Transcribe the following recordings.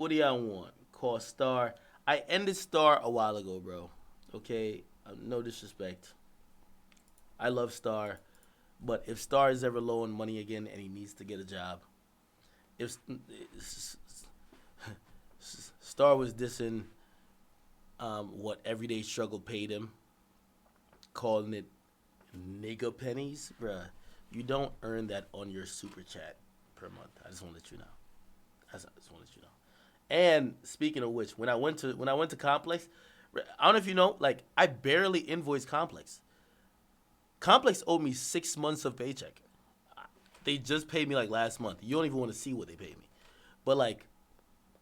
What do y'all want? Call Star. I ended Star a while ago, bro. Okay, no disrespect. I love Star, but if Star is ever low on money again and he needs to get a job, if Star was dissing what Everyday Struggle paid him, calling it nigga pennies, bruh, you don't earn that on your super chat per month. I just want to let you know. I just want to let you know. And speaking of which, when I went to Complex, I don't know if you know, like I barely invoiced Complex. Complex owed me 6 months of paycheck. They just paid me like last month. You don't even want to see what they paid me. But like,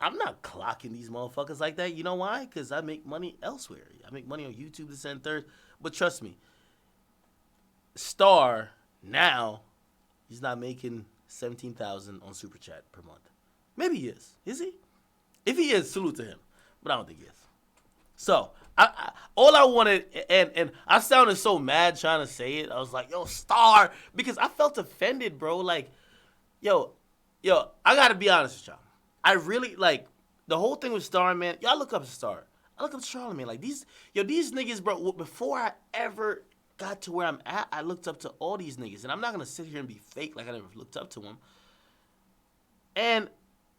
I'm not clocking these motherfuckers like that. You know why? Because I make money elsewhere. I make money on YouTube, this and third. But trust me, Star now he's not making 17,000 on Super Chat per month. Maybe he is. Is he? If he is, salute to him. But I don't think he is. So all I wanted, and I sounded so mad trying to say it. I was like, "Yo, Star," because I felt offended, bro. Like, yo, yo, I gotta be honest with y'all. I really like the whole thing with Star, man. Y'all look up to Star. I look up to Charlamagne. Like these niggas, bro. Before I ever got to where I'm at, I looked up to all these niggas, and I'm not gonna sit here and be fake like I never looked up to them. And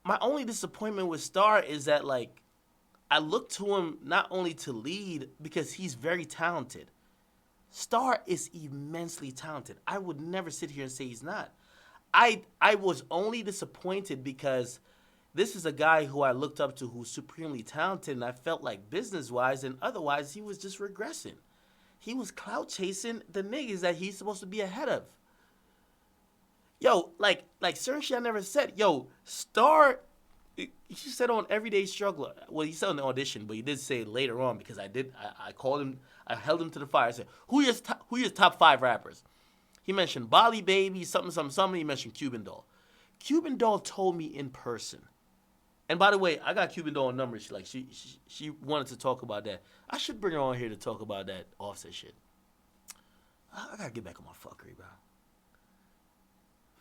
my only disappointment with Star is that like I look to him not only to lead because he's very talented. Star is immensely talented. I would never sit here and say he's not. I was only disappointed because this is a guy who I looked up to who's supremely talented, and I felt like business wise and otherwise he was just regressing. He was clout chasing the niggas that he's supposed to be ahead of. Yo, like certain shit I never said. Yo, Star, he said on Everyday Struggle. Well, he said on the audition, but he did say it later on because I called him. I held him to the fire. I said, who your top five rappers? He mentioned Bali Baby, something, something, something. He mentioned Cuban Doll. Cuban Doll told me in person. And by the way, I got Cuban Doll numbers. She wanted to talk about that. I should bring her on here to talk about that Offset shit. I gotta get back on my fuckery, bro.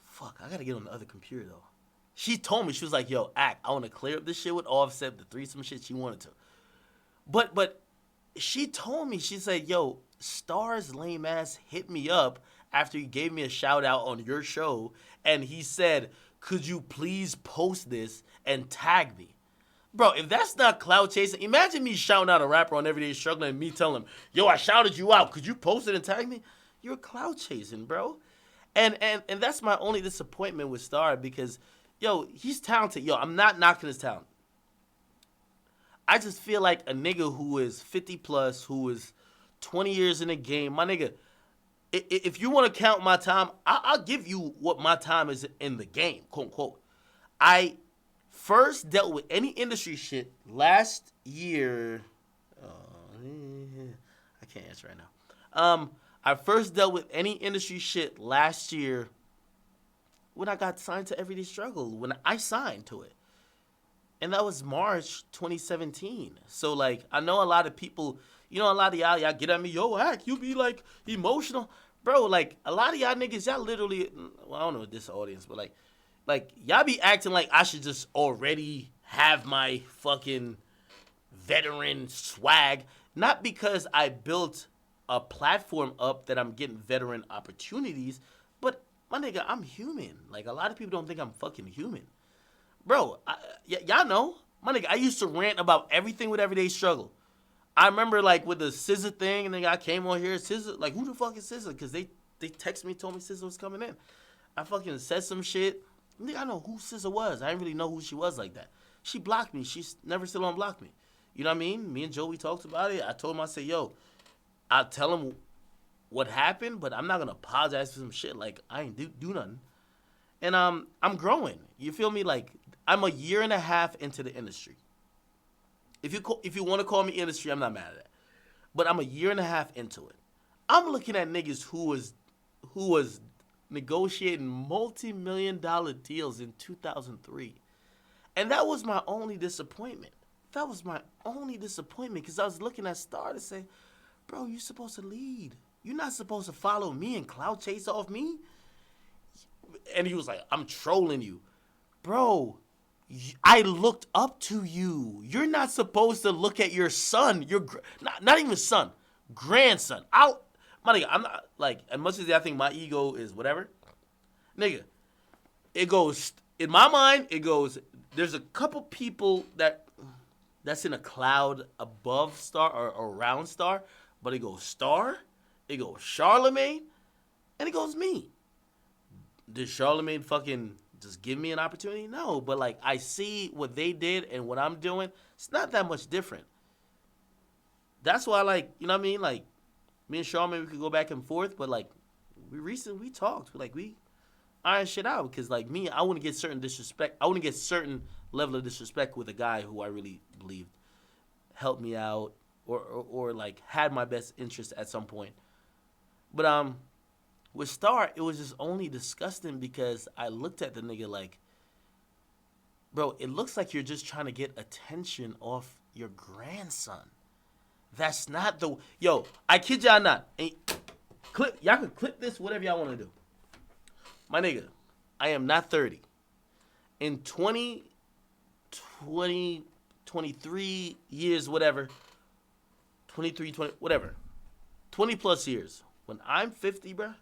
Fuck, I gotta get on the other computer though. She told me, she was like, "Yo, act, I want to clear up this shit with Offset, the threesome shit." She wanted to, but she told me, she said, "Yo, Star's lame ass hit me up after he gave me a shout out on your show, and he said, could you please post this and tag me?" Bro, if that's not cloud chasing, imagine me shouting out a rapper on Everyday Struggling and me telling him, "Yo, I shouted you out. Could you post it and tag me?" You're cloud chasing, bro. And that's my only disappointment with Star because, yo, he's talented. Yo, I'm not knocking his talent. I just feel like a nigga who is 50 plus, who is 20 years in the game, my nigga, if you want to count my time, I'll give you what my time is in the game, quote unquote. I first dealt with any industry shit last year. I can't answer right now. I first dealt with any industry shit last year when I got signed to Everyday Struggle, when I signed to it. And that was March 2017. So, like, I know a lot of people, a lot of y'all get at me, "Yo, Hack, you be, like, emotional." Bro, like, a lot of y'all niggas, y'all literally, well, I don't know this audience, but, like, y'all be acting like I should just already have my fucking veteran swag. Not because I built a platform up that I'm getting veteran opportunities, but, my nigga, I'm human. Like, a lot of people don't think I'm fucking human. Bro, y'all know, my nigga, I used to rant about everything with Everyday Struggle. I remember, like, with the SZA thing, and then I came on here, SZA, like, who the fuck is SZA? Because they texted me, told me SZA was coming in. I fucking said some shit. Nigga, I know who SZA was. I didn't really know who she was like that. She blocked me. She's never still unblocked me. You know what I mean? Me and Joey talked about it. I told him, I said, "Yo, I'll tell him what happened, but I'm not going to apologize for some shit. Like, I ain't do nothing." And I'm growing. You feel me? Like, I'm a year and a half into the industry. If you want to call me industry, I'm not mad at that. But I'm a year and a half into it. I'm looking at niggas who was negotiating multi-million-dollar deals in 2003. And that was my only disappointment. That was my only disappointment because I was looking at Star to say, "Bro, you're supposed to lead. You're not supposed to follow me and cloud chase off me." And he was like, "I'm trolling you." Bro, I looked up to you. You're not supposed to look at your son. Not even son, grandson. My nigga, I'm not like as much as I think my ego is whatever, nigga. It goes in my mind. It goes. There's a couple people that's in a cloud above Star or around Star, but it goes Star, it goes Charlemagne, and it goes me. Did Charlemagne fucking just give me an opportunity? No, but like I see what they did and what I'm doing. It's not that much different. That's why, like, you know what I mean? Like, me and Charlemagne, we could go back and forth, but like, we talked. Like, we iron shit out because like me, I wouldn't get certain disrespect. I wouldn't get certain level of disrespect with a guy who I really believed helped me out or like had my best interest at some point. But with Star, it was just only disgusting because I looked at the nigga like, bro, it looks like you're just trying to get attention off your grandson. That's not the yo. I kid y'all not. Y'all can clip this, whatever y'all want to do. My nigga, I am not 30. In 23 years, whatever, 23, 20, whatever, 20 plus years. When I'm 50, bruh,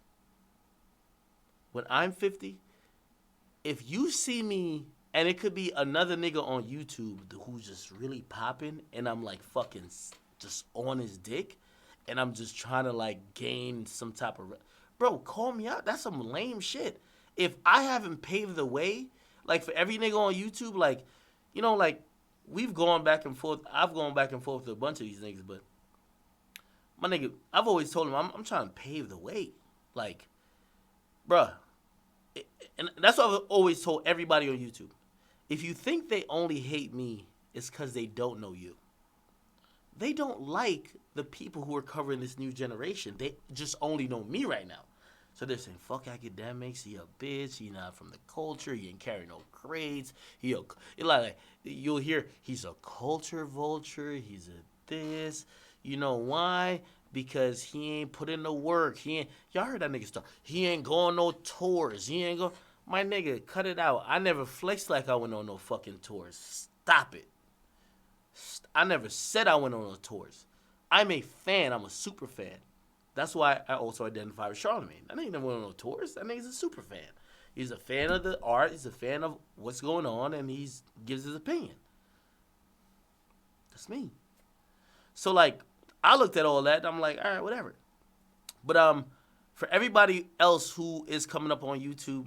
if you see me, and it could be another nigga on YouTube who's just really popping, and I'm like fucking just on his dick, and I'm just trying to like gain some type of... Bro, call me out. That's some lame shit. If I haven't paved the way, like for every nigga on YouTube, like, you know, like we've gone back and forth. I've gone back and forth with a bunch of these niggas, but my nigga, I've always told him I'm trying to pave the way. Like, bruh. And that's what I've always told everybody on YouTube. If you think they only hate me, it's because they don't know you. They don't like the people who are covering this new generation. They just only know me right now. So they're saying, fuck Akademiks, he a bitch, he not from the culture, he ain't carry no grades. You'll hear, he's a culture vulture, he's a this. You know why? Because he ain't put in the work. Y'all heard that nigga stuff. He ain't going no tours. He ain't go. My nigga, cut it out. I never flexed like I went on no fucking tours. Stop it. I never said I went on no tours. I'm a fan. I'm a super fan. That's why I also identify with Charlemagne. That nigga never went on no tours. That nigga's a super fan. He's a fan of the art. He's a fan of what's going on, and he gives his opinion. That's me. So, like, I looked at all that, and I'm like, all right, whatever. But for everybody else who is coming up on YouTube,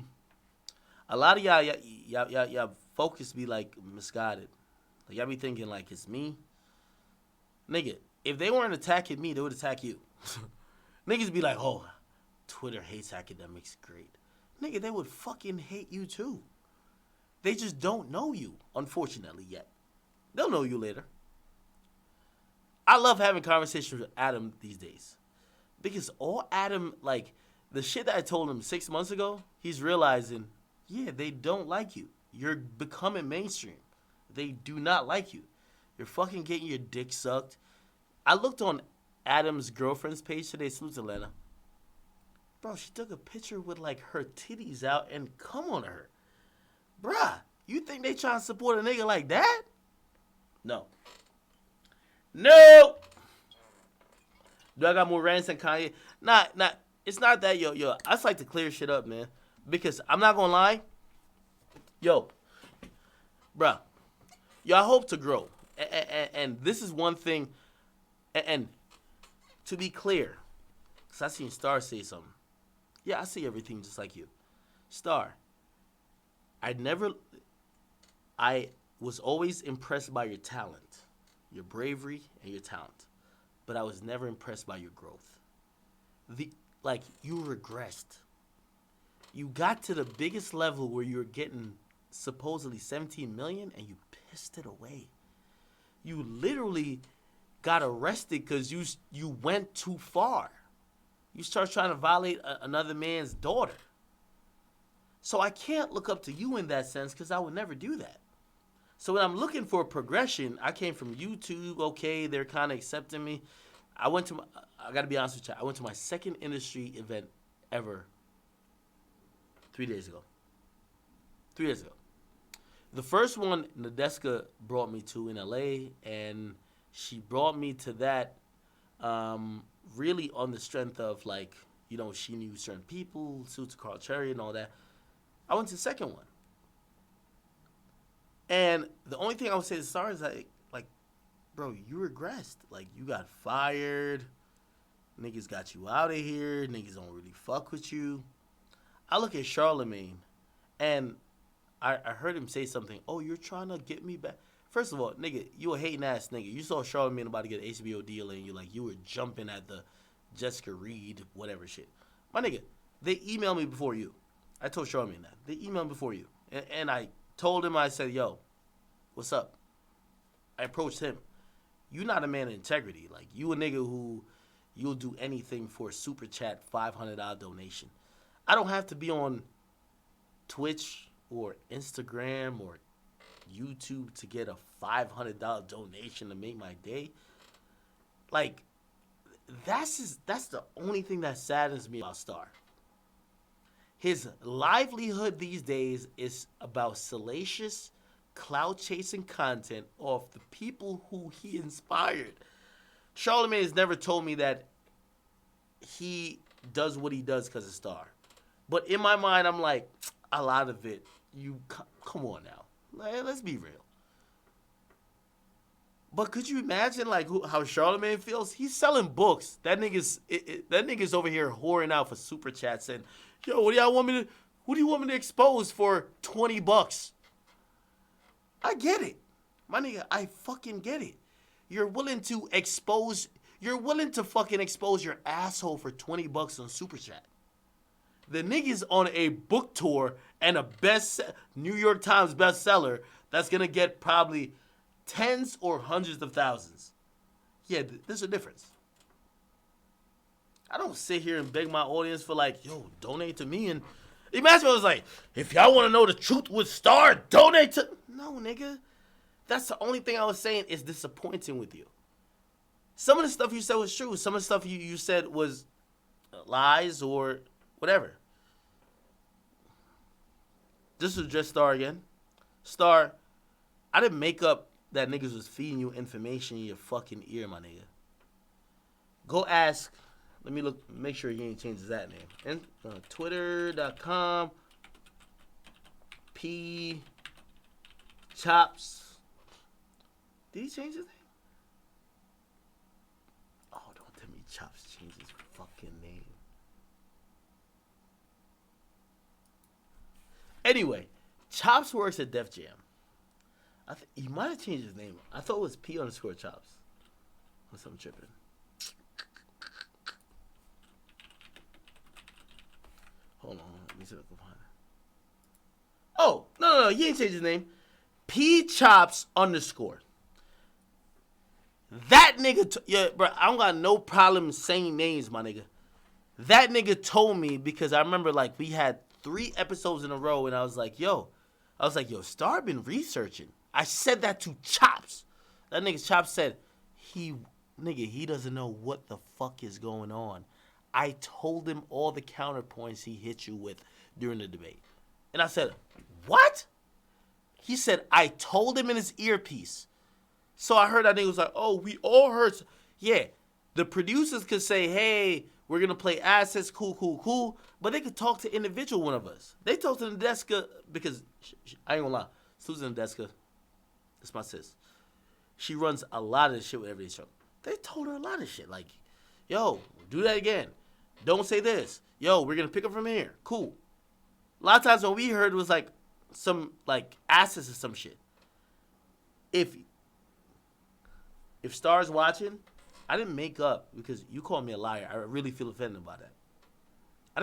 a lot of y'all focus be, like, misguided. Like, y'all be thinking, like, it's me. Nigga, if they weren't attacking me, they would attack you. Niggas be like, oh, Twitter hates Akademiks. Great. Nigga, they would fucking hate you, too. They just don't know you, unfortunately, yet. They'll know you later. I love having conversations with Adam these days. Because all Adam, like, the shit that I told him 6 months ago, he's realizing, yeah, they don't like you. You're becoming mainstream. They do not like you. You're fucking getting your dick sucked. I looked on Adam's girlfriend's page today, salute to Lena. Bro, she took a picture with, like, her titties out and cum on her. Bruh, you think they trying to support a nigga like that? No. No. Do I got more rants than Kanye? Nah. It's not that, yo. I just like to clear shit up, man. Because I'm not gonna lie. Yo, bruh. I hope to grow. And this is one thing. And to be clear, because I seen Star say something. Yeah, I see everything just like you. Star, I was always impressed by your talent, your bravery, and your talent. But I was never impressed by your growth. You regressed. You got to the biggest level where you were getting supposedly 17 million and you pissed it away. You literally got arrested because you went too far. You start trying to violate another man's daughter. So I can't look up to you in that sense because I would never do that. So when I'm looking for progression, I came from YouTube. Okay, they're kind of accepting me. I got to be honest with you. I went to my second industry event ever 3 days ago. 3 days ago. The first one Nadeska brought me to in LA, and she brought me to that really on the strength of like, she knew certain people, suits Carl Cherry and all that. I went to the second one. And the only thing I would say to Star is like, bro, you regressed. Like, you got fired. Niggas got you out of here. Niggas don't really fuck with you. I look at Charlemagne, and I heard him say something. Oh, you're trying to get me back. First of all, nigga, you a hating ass nigga. You saw Charlemagne about to get an HBO deal, and you were jumping at the Jessica Reed, whatever shit. My nigga, they emailed me before you. I told Charlemagne that. They emailed me before you. And I told him, I said, yo, what's up? I approached him. You not a man of integrity. Like, you a nigga who you'll do anything for a super chat $500 donation. I don't have to be on Twitch or Instagram or YouTube to get a $500 donation to make my day. Like, that's the only thing that saddens me about Star. His livelihood these days is about salacious, clout-chasing content off the people who he inspired. Charlemagne has never told me that he does what he does because of Star. But in my mind, I'm like, a lot of it, come on now. Let's be real. But could you imagine how Charlemagne feels? He's selling books. That nigga's over here whoring out for super chats and, yo, what do you want me to expose for $20? I get it. My nigga, I fucking get it. You're willing to fucking expose your asshole for $20 on super chat. The nigga's on a book tour and a New York Times bestseller that's gonna get probably tens or hundreds of thousands. Yeah, there's a difference. I don't sit here and beg my audience for yo, donate to me. And imagine I was like, if y'all want to know the truth with Star, donate to... No, nigga. That's the only thing I was saying is disappointing with you. Some of the stuff you said was true. Some of the stuff you said was lies or whatever. This was just Star again. Star, I didn't make up that niggas was feeding you information in your fucking ear, my nigga. Go ask. Let me look. Make sure he ain't changes that name. And Twitter.com. P. Chops. Did he change his name? Oh, don't tell me Chops changed his fucking name. Anyway, Chops works at Def Jam. He might have changed his name. I thought it was P_Chops. Unless I'm tripping. Hold on. Let me see if I can find it. Oh, no. He ain't changed his name. P_Chops_. That nigga, yeah, bro, I don't got no problem saying names, my nigga. That nigga told me because I remember we had 3 episodes in a row and I was like, yo, Star been researching. I said that to Chops. That nigga Chops said, he doesn't know what the fuck is going on. I told him all the counterpoints he hit you with during the debate. And I said, what? He said, I told him in his earpiece. So I heard that nigga was like, oh, we all heard. Yeah, the producers could say, hey, we're going to play assets, cool. But they could talk to individual one of us. They talked to Nadeska because, I ain't going to lie, Susan Nadeska, that's my sis. She runs a lot of this shit with Everyday Struggle. They told her a lot of shit. Yo, do that again. Don't say this. Yo, we're going to pick up from here. Cool. A lot of times what we heard was some assets or some shit. If Star's watching, I didn't make up because you called me a liar. I really feel offended by that. I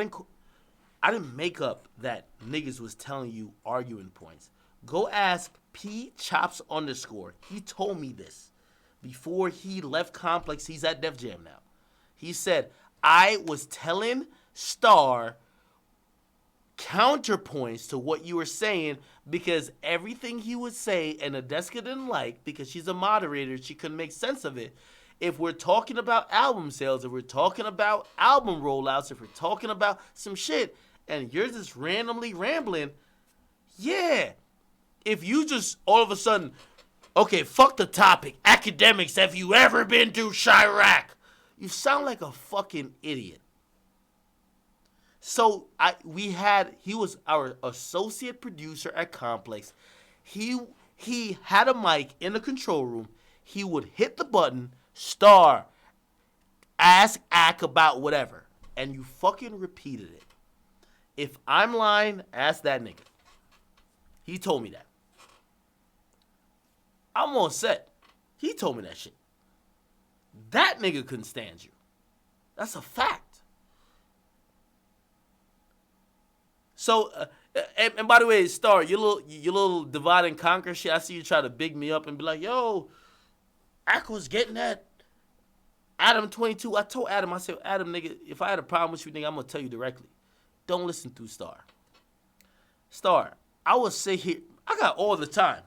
didn't make up that niggas was telling you arguing points. Go ask P_Chops_. He told me this before he left Complex. He's at Def Jam now. He said, I was telling Star counterpoints to what you were saying because everything he would say and Nadeska didn't like because she's a moderator, she couldn't make sense of it. If we're talking about album sales, if we're talking about album rollouts, if we're talking about some shit and you're just randomly rambling, yeah, if you just all of a sudden, okay, fuck the topic. Academics, have you ever been to Chirac? You sound like a fucking idiot. So he was our associate producer at Complex. He had a mic in the control room. He would hit the button, star, ask Ak about whatever, and you fucking repeated it. If I'm lying, ask that nigga. He told me that. I'm on set. He told me that shit. That nigga couldn't stand you. That's a fact. So, and by the way, Star, your little divide and conquer shit, I see you try to big me up and be like, yo, Ak was getting that. Adam 22. I told Adam, I said, Adam, nigga, if I had a problem with you, nigga, I'm going to tell you directly. Don't listen through Star. Star, I will sit here. I got all the time.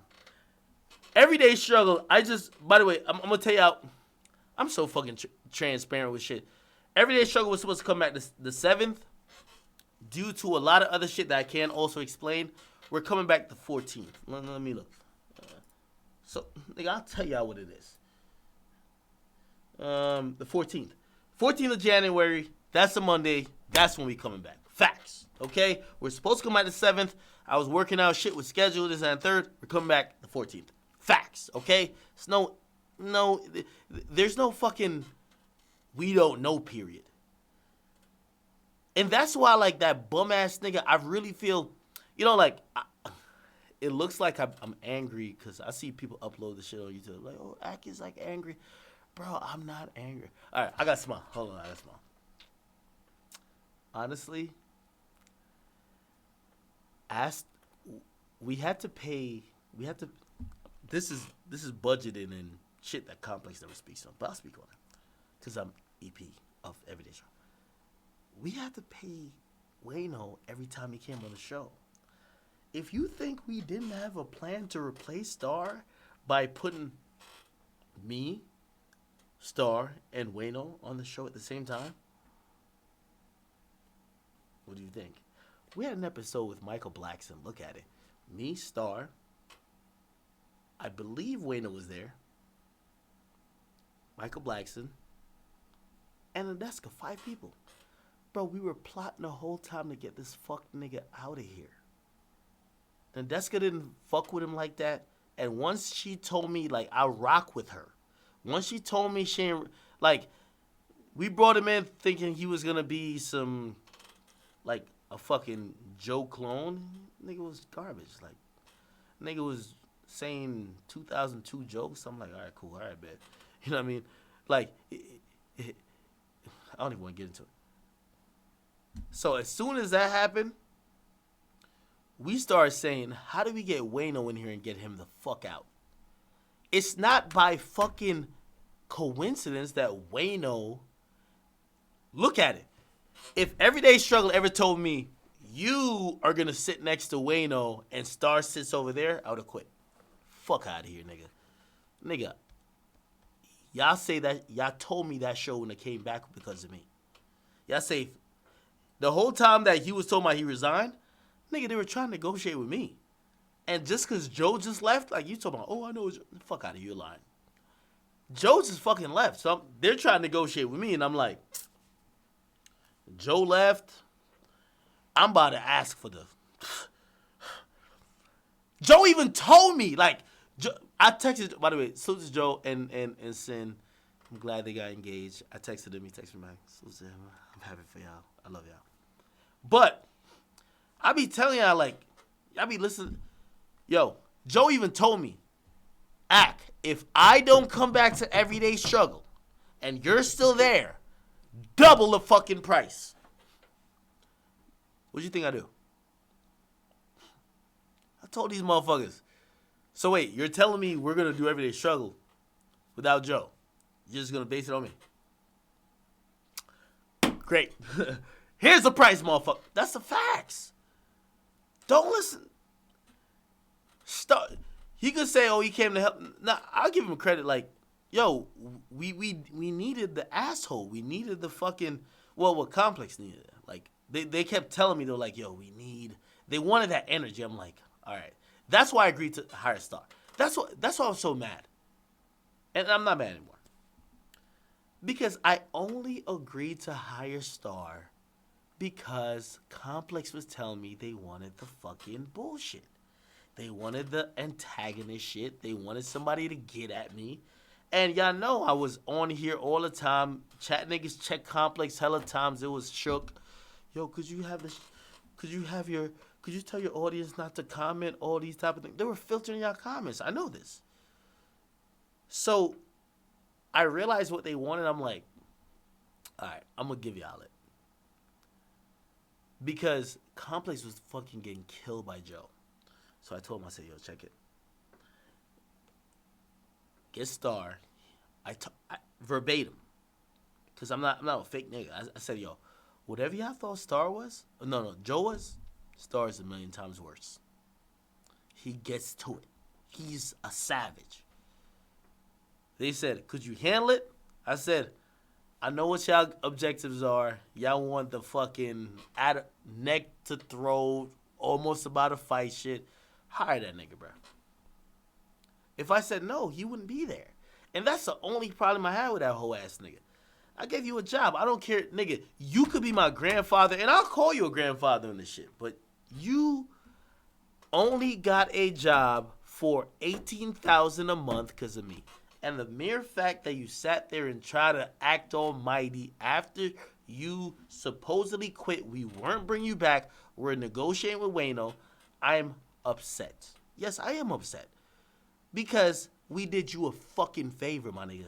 Everyday struggle. By the way, I'm going to tell you out. I'm so fucking transparent with shit. Everyday struggle was supposed to come back the 7th. Due to a lot of other shit that I can't also explain, we're coming back the 14th. Let me look. So, nigga, I'll tell y'all what it is. The 14th. 14th of January, that's a Monday. That's when we coming back. Facts, okay? We're supposed to come back the 7th. I was working out shit with schedule, this and 3rd. We're coming back the 14th. Facts, okay? It's there's no fucking we don't know period. And that's why, like, that bum-ass nigga, I really feel, it looks like I'm angry because I see people upload the shit on YouTube. Like, oh, Ak is, like, angry. Bro, I'm not angry. All right, I got to smile. Hold on, I got to smile. Honestly, this is budgeted and shit that Complex never speaks on, but I'll speak on it because I'm EP of Everyday Show. We had to pay Wayno every time he came on the show. If you think we didn't have a plan to replace Star by putting me, Star, and Wayno on the show at the same time, what do you think? We had an episode with Michael Blackson. Look at it. Me, Star, I believe Wayno was there, Michael Blackson, and a desk of 5 people. Bro, we were plotting the whole time to get this fuck nigga out of here. Nadeska didn't fuck with him like that. And once she told me, like, I rock with her. Once she told me she ain't, like, we brought him in thinking he was going to be some, like, a fucking Joe clone. Nigga was garbage. Like, nigga was saying 2002 jokes. I'm like, all right, cool. All right, bet. You know what I mean? Like, I don't even want to get into it. So as soon as that happened, we started saying, how do we get Wayno in here and get him the fuck out? It's not by fucking coincidence that Wayno, look at it. If Everyday Struggle ever told me, you are going to sit next to Wayno and Star sits over there, I would have quit. Fuck out of here, nigga. Nigga, y'all say that, y'all told me that show when it came back because of me. Y'all say, the whole time that he was talking about he resigned, nigga, they were trying to negotiate with me. And just because Joe just left, like, you talking about, oh, I know, fuck out of here, lying. Joe just fucking left. So they're trying to negotiate with me, and I'm like, Joe left. I'm about to ask for the... Joe even told me, like, I texted, by the way, salute to Joe and Sin. I'm glad they got engaged. I texted him, he texted me back. Salute to him. I'm happy for y'all. I love y'all. But I be telling y'all, like, y'all be listening. Yo, Joe even told me, Ak, if I don't come back to Everyday Struggle and you're still there, double the fucking price. What do you think I do? I told these motherfuckers. So wait, you're telling me we're going to do Everyday Struggle without Joe? You're just going to base it on me? Great. Here's the price, motherfucker. That's the facts. Don't listen. He could say, oh, he came to help. Now, I'll give him credit. Like, yo, we needed the asshole. We needed the fucking, well, what Complex needed. Like, they kept telling me, they're like, yo, they wanted that energy. I'm like, all right. That's why I agreed to hire Star. That's why I was so mad. And I'm not mad anymore. Because I only agreed to hire Star because Complex was telling me they wanted the fucking bullshit. They wanted the antagonist shit. They wanted somebody to get at me. And y'all know I was on here all the time. Chat niggas check Complex hella times. It was shook. Yo, could you tell your audience not to comment all these type of things? They were filtering y'all comments. I know this. So I realized what they wanted. I'm like, all right, I'm going to give y'all it. Because Complex was fucking getting killed by Joe. So I told him, I said, yo, check it. Get Star. I verbatim. Because I'm not a fake nigga. I said, yo, whatever y'all thought Star was, no, Joe was, Star is a million times worse. He gets to it. He's a savage. They said, could you handle it? I said, I know what y'all objectives are. Y'all want the fucking neck to throat, almost about to fight shit. Hire that nigga, bro. If I said no, he wouldn't be there. And that's the only problem I had with that whole ass nigga. I gave you a job. I don't care, nigga. You could be my grandfather, and I'll call you a grandfather in this shit. But you only got a job for $18,000 a month because of me. And the mere fact that you sat there and tried to act almighty after you supposedly quit, we weren't bringing you back, we're negotiating with Wayno, I'm upset. Yes, I am upset. Because we did you a fucking favor, my nigga.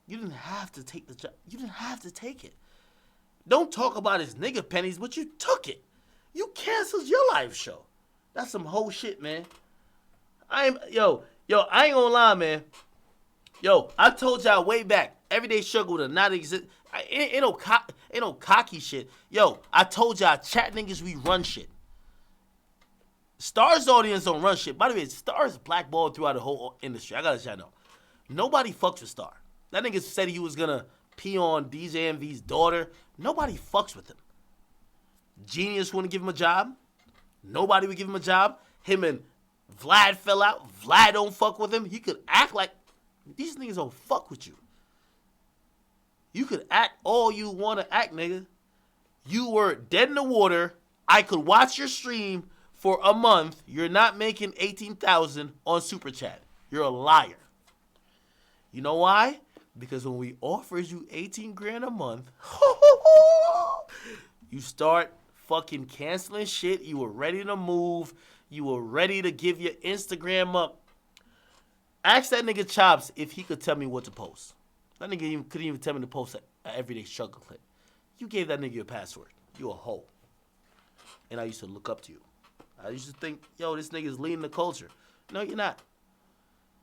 You didn't have to take the job. You didn't have to take it. Don't talk about his nigga pennies, but you took it. You canceled your live show. That's some whole shit, man. I ain't gonna lie, man. Yo, I told y'all way back, Everyday Struggle would not exist. Ain't no cocky shit. Yo, I told y'all, chat niggas, we run shit. Star's audience don't run shit. By the way, Star's blackballed throughout the whole industry. I gotta let y'all know. Nobody fucks with Star. That nigga said he was gonna pee on DJ MV's daughter. Nobody fucks with him. Genius wouldn't give him a job. Nobody would give him a job. Him and Vlad fell out. Vlad don't fuck with him. He could act like these niggas don't fuck with you. You could act all you want to act, nigga. You were dead in the water. I could watch your stream for a month. You're not making $18,000 on Super Chat. You're a liar. You know why? Because when we offered you $18,000 a month, you start fucking canceling shit. You were ready to move. You were ready to give your Instagram up. Ask that nigga Chops if he could tell me what to post. That nigga couldn't even tell me to post an Everyday Struggle clip. You gave that nigga your password. You a hoe. And I used to look up to you. I used to think, yo, this nigga's leading the culture. No, you're not.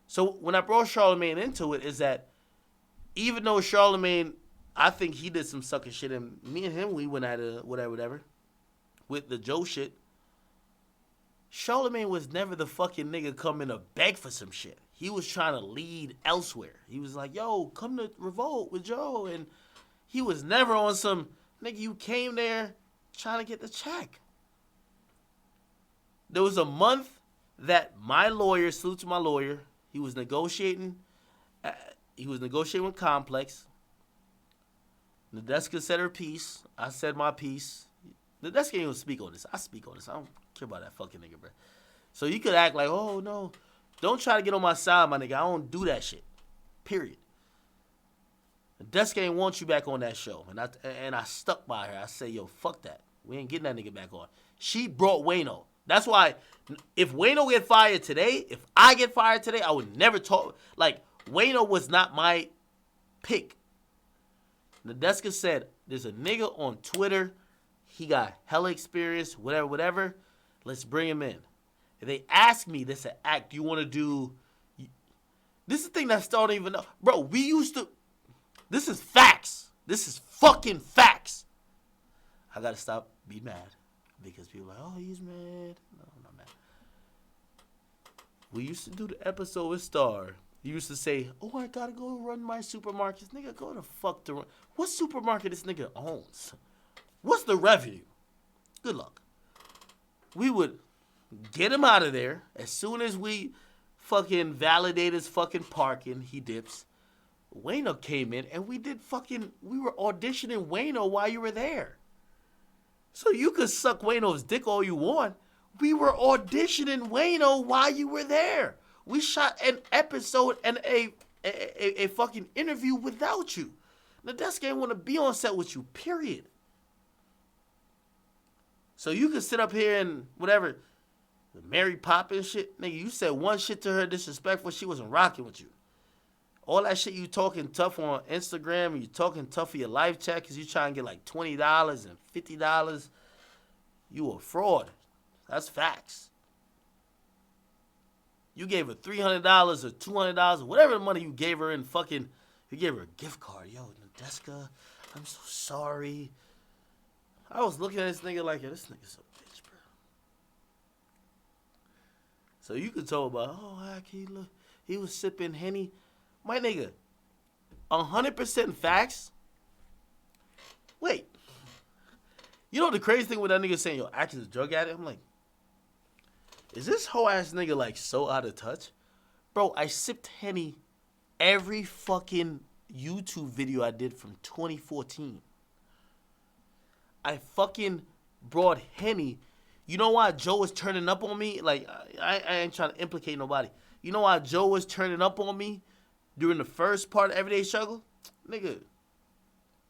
So when I brought Charlemagne into it is that even though Charlemagne, I think he did some sucker shit, and me and him, we went at it, whatever, with the Joe shit. Charlemagne was never the fucking nigga coming to beg for some shit. He was trying to lead elsewhere. He was like, yo, come to Revolt with Joe. And he was never on some, nigga, you came there trying to get the check. There was a month that my lawyer, salute to my lawyer, he was negotiating with Complex. Nadeska said her piece. I said my piece. Nadeska ain't gonna speak on this. I speak on this. I don't care about that fucking nigga, bro. So you could act like, oh, no. Don't try to get on my side, my nigga. I don't do that shit. Period. Nadeska ain't want you back on that show. And I stuck by her. I say, yo, fuck that. We ain't getting that nigga back on. She brought Wayno. That's why if Wayno get fired today, if I get fired today, I would never talk. Like, Wayno was not my pick. Nadeska said, there's a nigga on Twitter. He got hella experience, whatever. Let's bring him in. If they ask me, they said, Act, do you want to do... This is the thing that Star don't even know. Bro, we used to... This is facts. This is fucking facts. I got to stop being mad. Because people are like, oh, he's mad. No, I'm not mad. We used to do the episode with Star. You used to say, oh, I got to go run my supermarkets. Nigga, go the fuck to run. What supermarket this nigga owns? What's the revenue? Good luck. We would... Get him out of there. As soon as we fucking validate his fucking parking, he dips. Wayno came in and we were auditioning Wayno while you were there. So you could suck Wayno's dick all you want. We were auditioning Wayno while you were there. We shot an episode and a fucking interview without you. Nadeska ain't want to be on set with you, period. So you could sit up here and whatever, Mary Poppins shit. Nigga, you said one shit to her disrespectful, she wasn't rocking with you. All that shit you talking tough on Instagram, and you talking tough for your live chat because you trying to get like $20 and $50. You a fraud. That's facts. You gave her $300 or $200 or whatever the money you gave her you gave her a gift card. Yo, Nadeska, I'm so sorry. I was looking at this nigga like, yo, this nigga's a bitch, bro. So you could talk about, look, he was sipping Henny. My nigga, 100% facts. Wait. You know the crazy thing with that nigga saying, yo, Ack is a drug addict? I'm like, is this hoe ass nigga like so out of touch? Bro, I sipped Henny every fucking YouTube video I did from 2014. I fucking brought Henny. You know why Joe was turning up on me? Like, I ain't trying to implicate nobody. You know why Joe was turning up on me during the first part of Everyday Struggle? Nigga,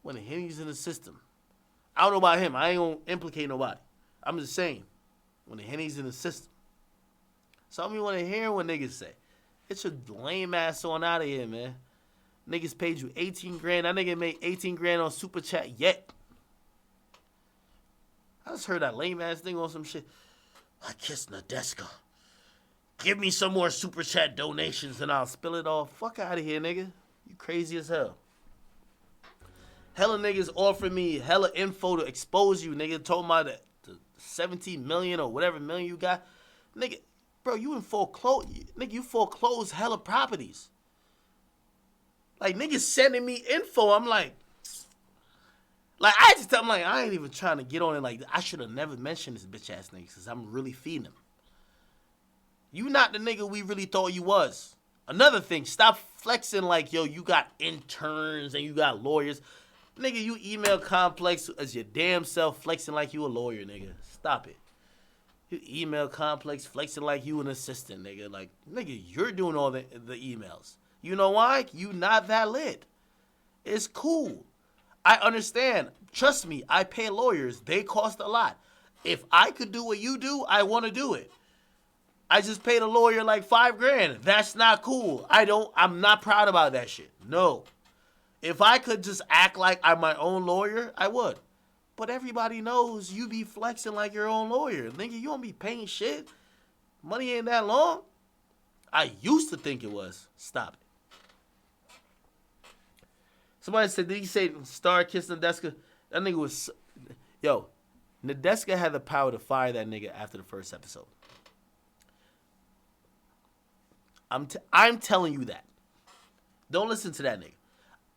when the Henny's in the system. I don't know about him. I ain't gonna implicate nobody. I'm just saying, when the Henny's in the system. So I don't even want to hear what niggas say. Get your lame ass on out of here, man. Niggas paid you 18 grand. That nigga made 18 grand on Super Chat yet. I just heard that lame ass thing on some shit. I kissed Nadeska. Give me some more Super Chat donations and I'll spill it all. Fuck out of here, nigga. You crazy as hell. Hella niggas offered me hella info to expose you, nigga. Told me the 17 million or whatever million you got. Nigga, bro, you in foreclose. Nigga, you foreclose hella properties. Like, niggas sending me info. I'm like, I ain't even trying to get on it. Like, I should have never mentioned this bitch ass nigga because I'm really feeding him. You not the nigga we really thought you was. Another thing, stop flexing like, yo, you got interns and you got lawyers. Nigga, you email Complex as your damn self flexing like you a lawyer, nigga. Stop it. You email Complex flexing like you an assistant, nigga. Like, nigga, you're doing all the emails. You know why? You not that lit. It's cool. I understand. Trust me, I pay lawyers. They cost a lot. If I could do what you do, I want to do it. I just paid a lawyer like $5 grand. That's not cool. I'm not proud about that shit. No. If I could just act like I'm my own lawyer, I would. But everybody knows you be flexing like your own lawyer. Nigga, you don't be paying shit. Money ain't that long. I used to think it was. Stop it. Somebody said, did he say Star kissed Nadeska? That nigga was... Yo, Nadeska had the power to fire that nigga after the first episode. I'm telling you that. Don't listen to that nigga.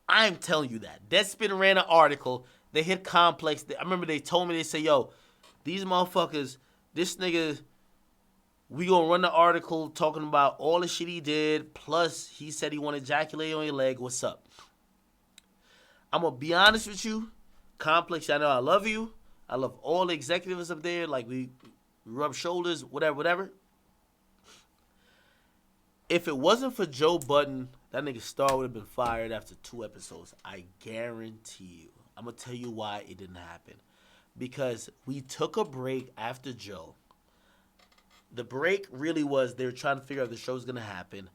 I'm telling you that. Deadspin ran an article. They hit Complex. I remember they told me, they say, yo, these motherfuckers, this nigga, we gonna run the article talking about all the shit he did, plus he said he wanted to ejaculate on your leg. What's up? I'm gonna be honest with you. Complex, I know I love you. I love all the executives up there. Like, we rub shoulders, whatever. If it wasn't for Joe Budden, that nigga Star would have been fired after 2 episodes. I guarantee you. I'm going to tell you why it didn't happen. Because we took a break after Joe. The break really was they were trying to figure out if the show's going to happen.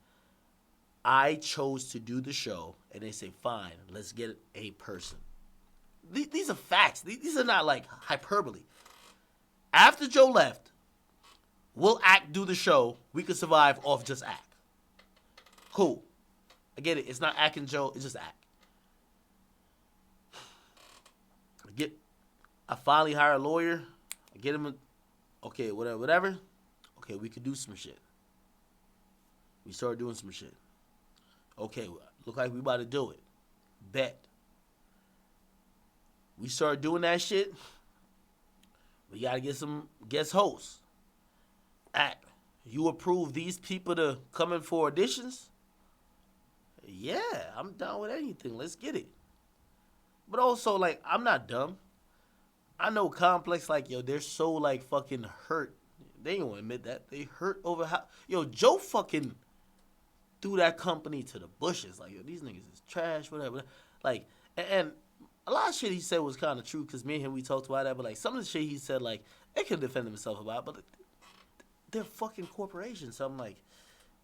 I chose to do the show. And they say, fine, let's get a person. These are facts. These are not like hyperbole. After Joe left, we'll do the show. We could survive off just Ack. Cool. I get it. It's not Ack and Joe. It's just Ack. I finally hire a lawyer. I get him okay, whatever. Okay, we could do some shit. We started doing some shit. Okay, look like we about to do it. Bet. We started doing that shit. We got to get some guest hosts. Act, you approve these people to come in for auditions? Yeah, I'm down with anything. Let's get it. But also, like, I'm not dumb. I know Complex, like, yo, they're so, like, fucking hurt. They ain't gonna admit that. They hurt over how. Yo, Joe fucking threw that company to the bushes. Like, yo, these niggas is trash, whatever. Like, and a lot of shit he said was kind of true because me and him, we talked about that. But, like, some of the shit he said, like, it could defend himself about, but they're fucking corporations. So I'm like,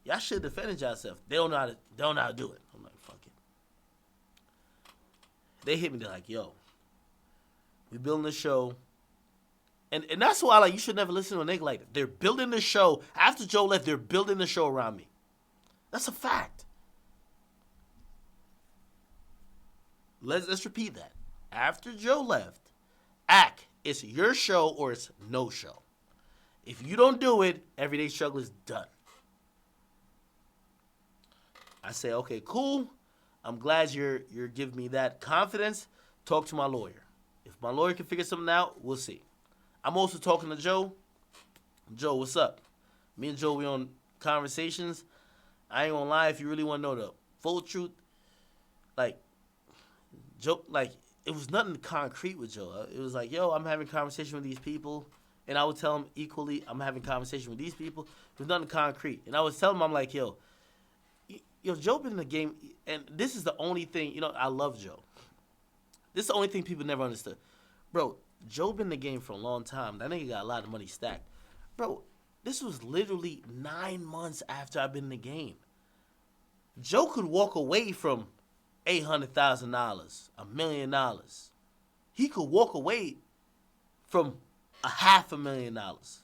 y'all should have defended yourself. They don't know how to do it. I'm like, fuck it. They hit me, they're like, yo, we building the show. And that's why, like, you should never listen to a nigga like that. They're building the show. After Joe left, they're building the show around me. That's a fact. Let's repeat that. After Joe left, it's your show or it's no show. If you don't do it, Everyday Struggle is done. I say, okay, cool. I'm glad you're giving me that confidence. Talk to my lawyer. If my lawyer can figure something out, we'll see. I'm also talking to Joe. Joe, what's up? Me and Joe, we on conversations. I ain't gonna lie, if you really want to know the full truth, like, Joe, like, it was nothing concrete with Joe. It was like, yo, I'm having a conversation with these people. And I would tell him equally, I'm having a conversation with these people. It was nothing concrete. And I was telling him, I'm like, yo, Joe been in the game. And this is the only thing, I love Joe. This is the only thing people never understood. Bro, Joe been in the game for a long time. That nigga got a lot of money stacked. Bro, this was literally 9 months after I've been in the game. Joe could walk away from $800,000, $1 million. He could walk away from $500,000.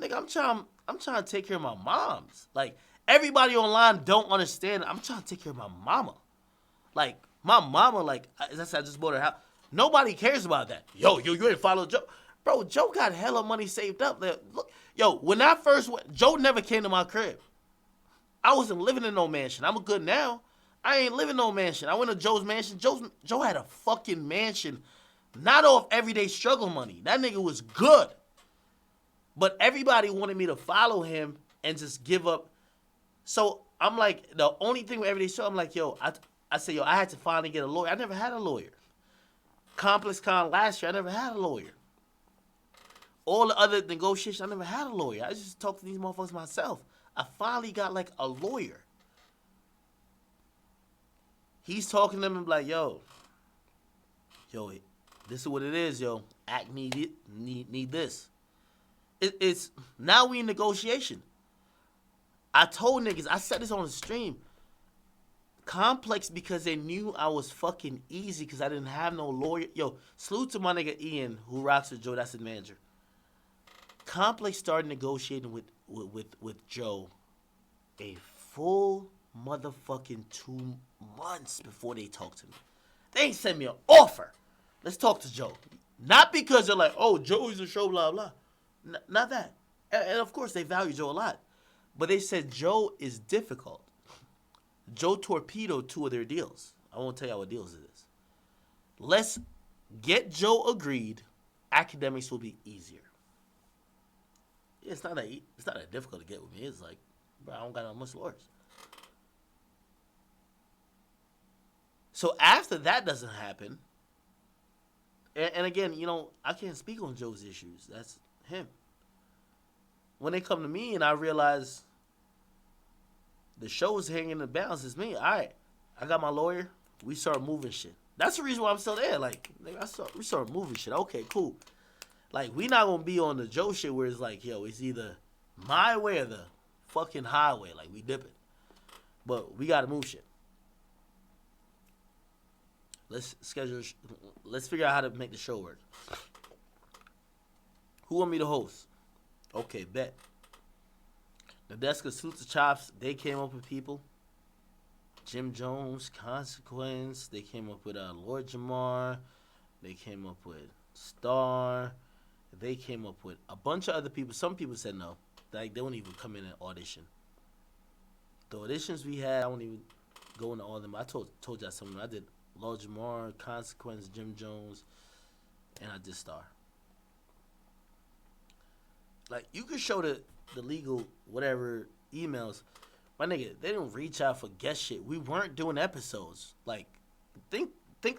Nigga, I'm trying to take care of my moms. Like, everybody online don't understand. I'm trying to take care of my mama. Like, my mama, like, as I said, I just bought her house. Nobody cares about that. Yo, you ain't follow Joe. Bro, Joe got hella money saved up. Look, yo, when I first went, Joe never came to my crib. I wasn't living in no mansion. I'm good now. I ain't living in no mansion. I went to Joe's mansion. Joe had a fucking mansion. Not off Everyday Struggle money. That nigga was good. But everybody wanted me to follow him and just give up. So I'm like, the only thing with Everyday Struggle, I'm like, yo, I said, yo, I had to finally get a lawyer. I never had a lawyer. Complex Con last year, I never had a lawyer. All the other negotiations, I never had a lawyer. I just talked to these motherfuckers myself. I finally got, like, a lawyer. He's talking to them and like, yo, this is what it is, yo. Act need this. It's now we in negotiation. I told niggas, I said this on the stream. Complex, because they knew I was fucking easy because I didn't have no lawyer. Yo, salute to my nigga Ian, who rocks with Joe. That's his manager. Complex started negotiating with Joe a full motherfucking 2 months before they talked to me. They ain't sent me an offer. Let's talk to Joe. Not because they're like, oh, Joey's a show, blah, blah. Not that. And of course, they value Joe a lot. But they said Joe is difficult. Joe torpedoed 2 of their deals. I won't tell you what deals it is. Let's get Joe agreed. Akademiks will be easier. It's not that difficult to get with me. It's like, bro, I don't got that much lawyers. So after that doesn't happen, and again, I can't speak on Joe's issues. That's him. When they come to me and I realize the show is hanging in the balance, it's me. All right, I got my lawyer. We start moving shit. That's the reason why I'm still there. Like, we start moving shit. Okay, cool. Like, we not gonna be on the Joe shit where it's like, yo, it's either my way or the fucking highway. Like, we dipping. But we gotta move shit. Let's figure out how to make the show work. Who want me to host? Okay, bet. Nadeska, Suits the Chops, they came up with people. Jim Jones, Consequence. They came up with Lord Jamar. They came up with Star. They came up with a bunch of other people. Some people said no. Like, they won't even come in and audition. The auditions we had, I won't even go into all of them. I told y'all some of them. I did Lord Jamar, Consequence, Jim Jones, and I did Star. Like, you could show the legal whatever emails, my nigga, they didn't reach out for guest shit. We weren't doing episodes. Like, think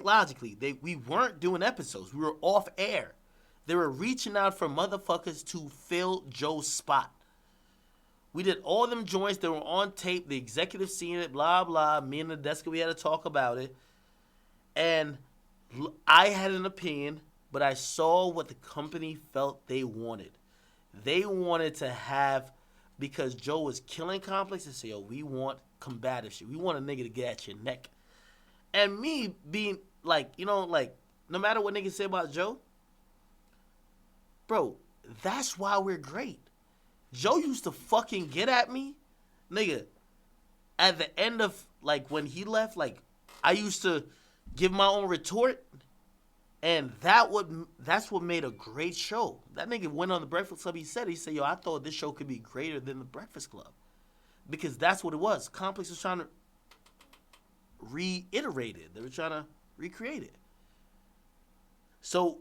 logically. We weren't doing episodes. We were off air. They were reaching out for motherfuckers to fill Joe's spot. We did all them joints. They were on tape. The executive seen it. Blah blah. Me and the desk, we had to talk about it. And I had an opinion, but I saw what the company felt they wanted. They wanted to have, because Joe was killing Complex, and say, yo, we want combative shit. We want a nigga to get at your neck. And me being like, like, no matter what niggas say about Joe, bro, that's why we're great. Joe used to fucking get at me, nigga. At the end of, like, when he left, like, I used to give my own retort, and that's what made a great show. That nigga went on the Breakfast Club. He said, yo, I thought this show could be greater than the Breakfast Club, because that's what it was. Complex was trying to reiterate it. They were trying to recreate it. So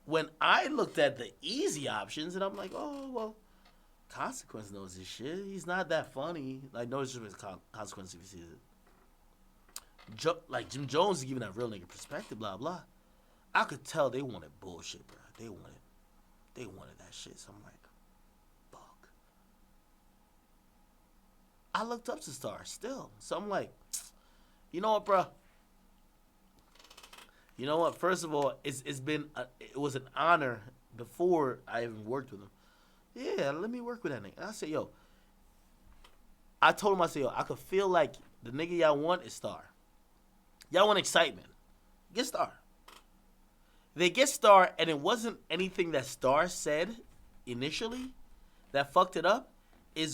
when I looked at the easy options, and I'm like, oh well, Consequence knows this shit. He's not that funny. Like, no disrespect, Consequence if you see it. Like, Jim Jones is giving that real nigga perspective, blah blah. I could tell they wanted bullshit, bro. They wanted that shit. So I'm like, fuck. I looked up to Star still. So I'm like, you know what, bro? You know what? First of all, it was an honor before I even worked with him. Yeah, let me work with that nigga. I said, yo. I told him, I said, yo, I could feel like the nigga y'all want is Star. Y'all want excitement. Get Star. They get Star, and it wasn't anything that Star said initially that fucked it up.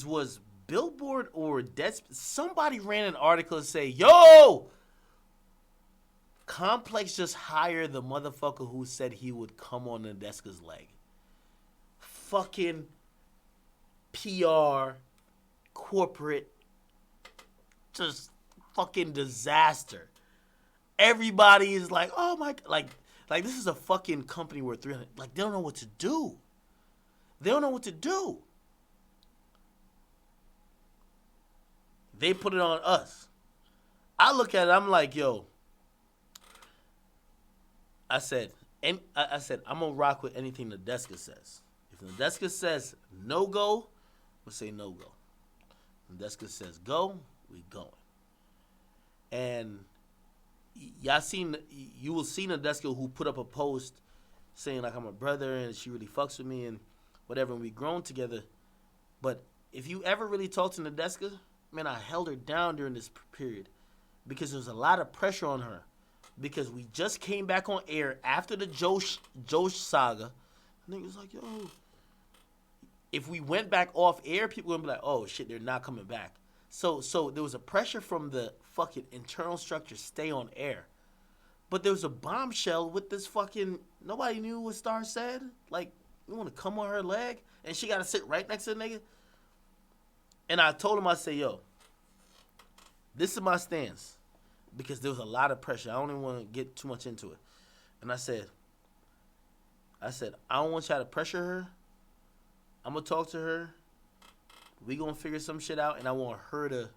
Was Billboard or somebody ran an article and say, yo, Complex just hired the motherfucker who said he would come on Nadeska's leg. Fucking PR, corporate, just fucking disaster. Everybody is like, oh my, like this is a fucking company worth 300. Like, they don't know what to do. They don't know what to do. They put it on us. I look at it, I'm like, yo. I said, I'm gonna rock with anything Nadeska says. If Nadeska says no go, we'll say no go. Nadeska says go, we going. And you will see Nadeska who put up a post saying like I'm a brother and she really fucks with me and whatever, and we grown together. But if you ever really talk to Nadeska, man, I held her down during this period because there was a lot of pressure on her. Because we just came back on air after the Joe saga. Niggas like, yo, if we went back off air, people would be like, oh shit, they're not coming back. So there was a pressure from the fucking internal structure, stay on air. But there was a bombshell with this fucking, nobody knew what Star said. Like, you want to come on her leg? And she got to sit right next to the nigga? And I told him, I said, yo, this is my stance. Because there was a lot of pressure. I don't even want to get too much into it. And I said, I don't want y'all to pressure her. I'm going to talk to her. We going to figure some shit out. And I want her to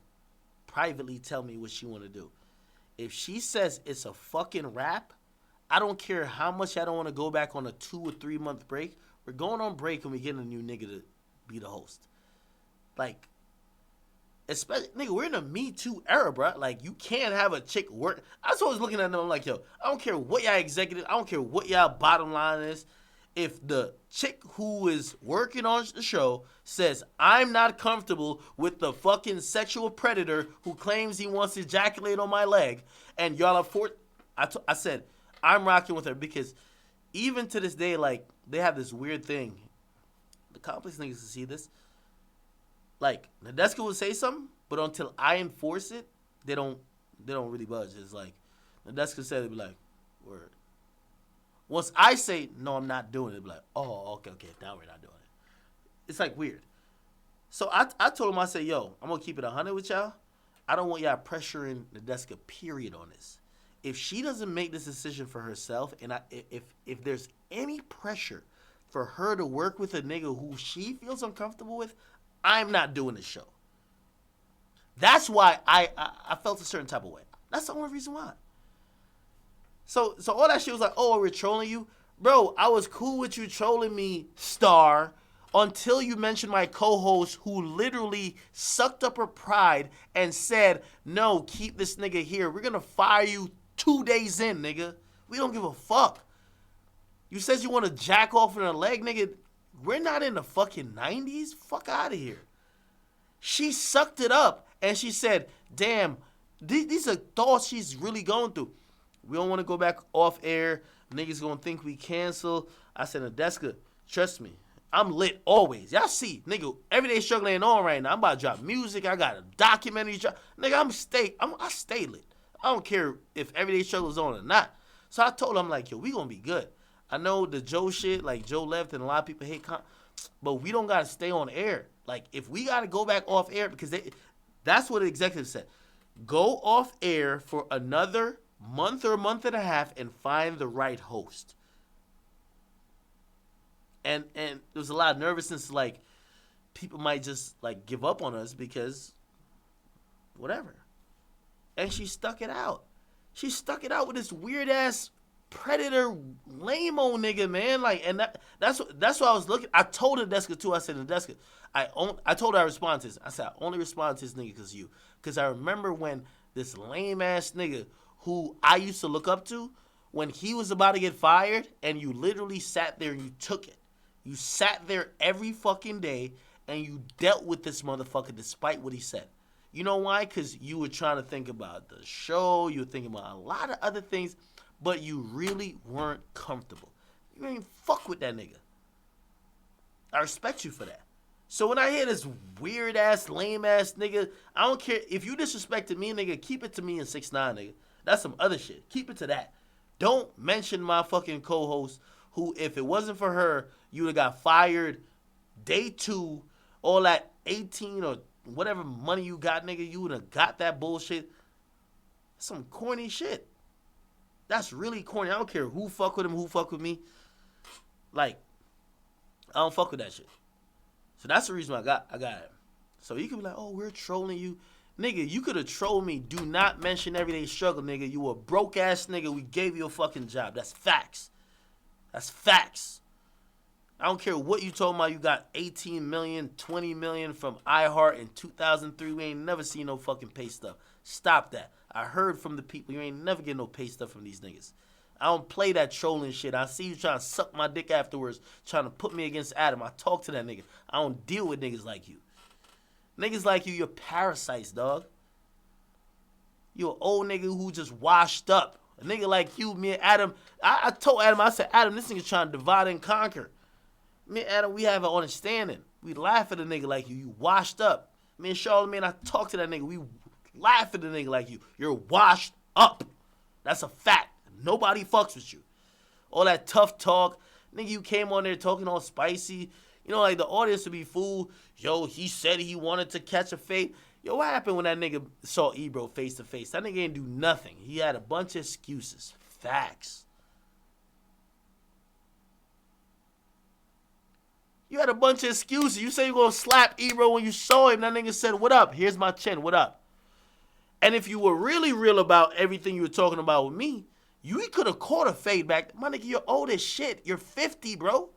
privately tell me what she want to do. If she says it's a fucking wrap, I don't care how much I don't want to go back on a 2 or 3 month break. We're going on break and we getting a new nigga to be the host. Like, especially, nigga, we're in a Me Too era, bro. Like, you can't have a chick work. I was always looking at them, I'm like, yo, I don't care what y'all executive, I don't care what y'all bottom line is. If the chick who is working on the show says, I'm not comfortable with the fucking sexual predator who claims he wants to ejaculate on my leg, and y'all are I said, I'm rocking with her, because even to this day, like, they have this weird thing. The Complex niggas see this. Like, Nadeska will say something, but until I enforce it, they don't really budge. It's like, Nadeska said, it'd be like, word. Once I say, no, I'm not doing it, it'd be like, oh, okay, now we're not doing it. It's like weird. So I told him, I said, yo, I'm going to keep it 100 with y'all. I don't want y'all pressuring Nadeska, period, on this. If she doesn't make this decision for herself, and if there's any pressure for her to work with a nigga who she feels uncomfortable with, I'm not doing the show. That's why I felt a certain type of way. That's the only reason why. So all that shit was like, oh, we're trolling you. Bro, I was cool with you trolling me, Star, until you mentioned my co-host who literally sucked up her pride and said, no, keep this nigga here. We're going to fire you 2 days in, nigga. We don't give a fuck. You said you want to jack off in a leg, nigga. We're not in the fucking 90s. Fuck out of here. She sucked it up and she said, damn, these are thoughts she's really going through. We don't want to go back off air. Niggas gonna think we cancel. I said, Nadeska, trust me, I'm lit always. Y'all see, nigga, everyday struggle ain't on right now. I'm about to drop music. I got a documentary drop. Nigga, I stay lit. I don't care if everyday struggle is on or not. So I told him, like, yo, we gonna be good. I know the Joe shit, like Joe left and a lot of people hate but we don't gotta stay on air. Like, if we gotta go back off air, because that's what the executive said. Go off air for another month or a month and a half and find the right host. And there was a lot of nervousness, like people might just like give up on us because whatever. And she stuck it out. She stuck it out with this weird ass predator lame-o nigga, man. Like, and that's what I was looking. I told Nadeska too. I said, Nadeska, I told her I respond to this. I said, I only respond to this nigga because you. Because I remember when this lame ass nigga who I used to look up to, when he was about to get fired, and you literally sat there and you took it. You sat there every fucking day and you dealt with this motherfucker despite what he said. You know why? Because you were trying to think about the show, you were thinking about a lot of other things, but you really weren't comfortable. You ain't fuck with that nigga. I respect you for that. So when I hear this weird ass, lame ass nigga, I don't care. If you disrespected me, nigga, keep it to me in 6ix9ine, nigga. That's some other shit. Keep it to that. Don't mention my fucking co-host who, if it wasn't for her, you would have got fired day 2, all that 18 or whatever money you got, nigga, you would have got that bullshit. That's some corny shit. That's really corny. I don't care who fuck with him, who fuck with me. Like, I don't fuck with that shit. So that's the reason I got it. So you could be like, oh, we're trolling you. Nigga, you could have trolled me. Do not mention everyday struggle, nigga. You a broke ass nigga. We gave you a fucking job. That's facts. That's facts. I don't care what you told me. You got 18 million, 20 million from iHeart in 2003. We ain't never seen no fucking pay stuff. Stop that. I heard from the people. You ain't never get no pay stuff from these niggas. I don't play that trolling shit. I see you trying to suck my dick afterwards, trying to put me against Adam. I talk to that nigga. I don't deal with niggas like you. Niggas like you, you're parasites, dog. You an old nigga who just washed up. A nigga like you, me and Adam, I told Adam, I said, Adam, this nigga's trying to divide and conquer. Me and Adam, we have an understanding. We laugh at a nigga like you. You washed up. Me and Charlamagne, I talk to that nigga. We laugh at a nigga like you. You're washed up. That's a fact. Nobody fucks with you. All that tough talk. Nigga, you came on there talking all spicy. You know, like the audience would be fooled. Yo, he said he wanted to catch a fade. Yo, what happened when that nigga saw Ebro face to face? That nigga ain't do nothing. He had a bunch of excuses. Facts. You had a bunch of excuses. You say you're going to slap Ebro when you saw him. That nigga said, what up? Here's my chin. What up? And if you were really real about everything you were talking about with me, you could have caught a fade back. My nigga, you're old as shit. You're 50, bro.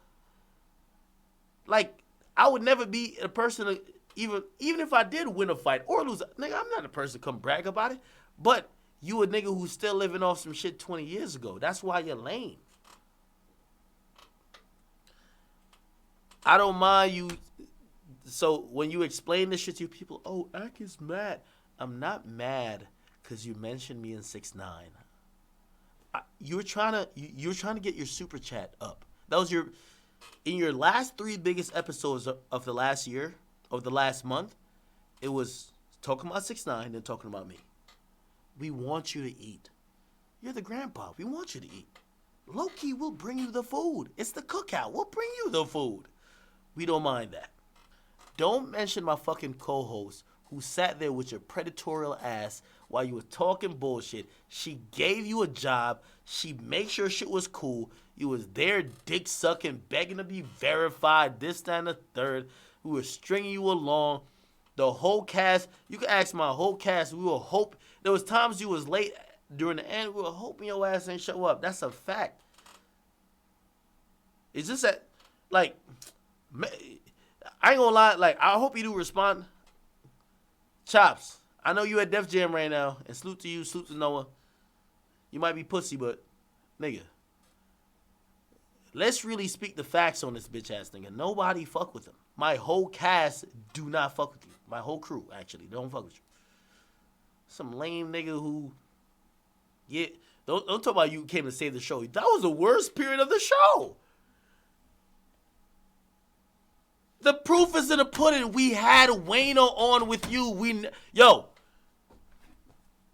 Like, I would never be a person to, even if I did win a fight or lose, nigga, I'm not a person to come brag about it. But you a nigga who's still living off some shit 20 years ago. That's why you're lame. I don't mind you. So when you explain this shit to people, oh, Ak is mad. I'm not mad because you mentioned me in 6ix9ine. You're trying to get your super chat up. That was in your last 3 biggest episodes of the last year, of the last month, it was talking about 6ix9ine and talking about me. We want you to eat. You're the grandpa. We want you to eat. Low-key, we'll bring you the food. It's the cookout. We'll bring you the food. We don't mind that. Don't mention my fucking co-host who sat there with your predatorial ass while you were talking bullshit. She gave you a job. She made sure shit was cool. You was there dick sucking, begging to be verified, this, that, and the third. We were stringing you along. The whole cast, you can ask my whole cast, we were hope. There was times you was late during the end. We were hoping your ass ain't show up. That's a fact. It's just that, like, I ain't gonna lie. Like, I hope you do respond. Chops, I know you at Def Jam right now, and salute to you, salute to Noah. You might be pussy, but nigga, let's really speak the facts on this bitch ass nigga. Nobody fuck with him. My whole cast do not fuck with you. My whole crew actually don't fuck with you. Some lame nigga who, yeah, don't talk about you came to save the show. That was the worst period of the show. The proof is in the pudding. We had Wayno on with you. Yo.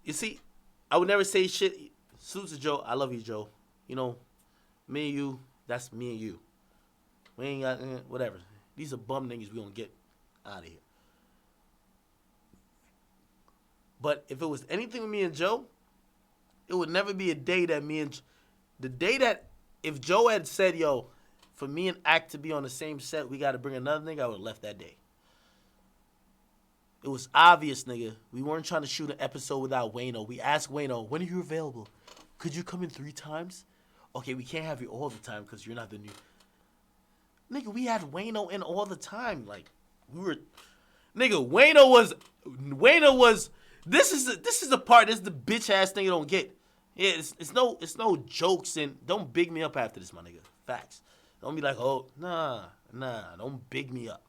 You see, I would never say shit. Salute to Joe. I love you, Joe. You know, me and you, that's me and you. We ain't got, whatever. These are bum niggas we gonna get out of here. But if it was anything with me and Joe, it would never be a day that the day that if Joe had said, yo, for me and Act to be on the same set, we got to bring another nigga, I would have left that day. It was obvious, nigga. We weren't trying to shoot an episode without Wayno. We asked Wayno, when are you available? Could you come in 3 times? Okay, we can't have you all the time because you're not the new. Nigga, we had Wayno in all the time. Like, we were. Nigga, Wayno was. This is the part. This is the bitch ass thing you don't get. Yeah, it's no jokes, and don't big me up after this, my nigga. Facts. Don't be like, oh, nah, don't big me up.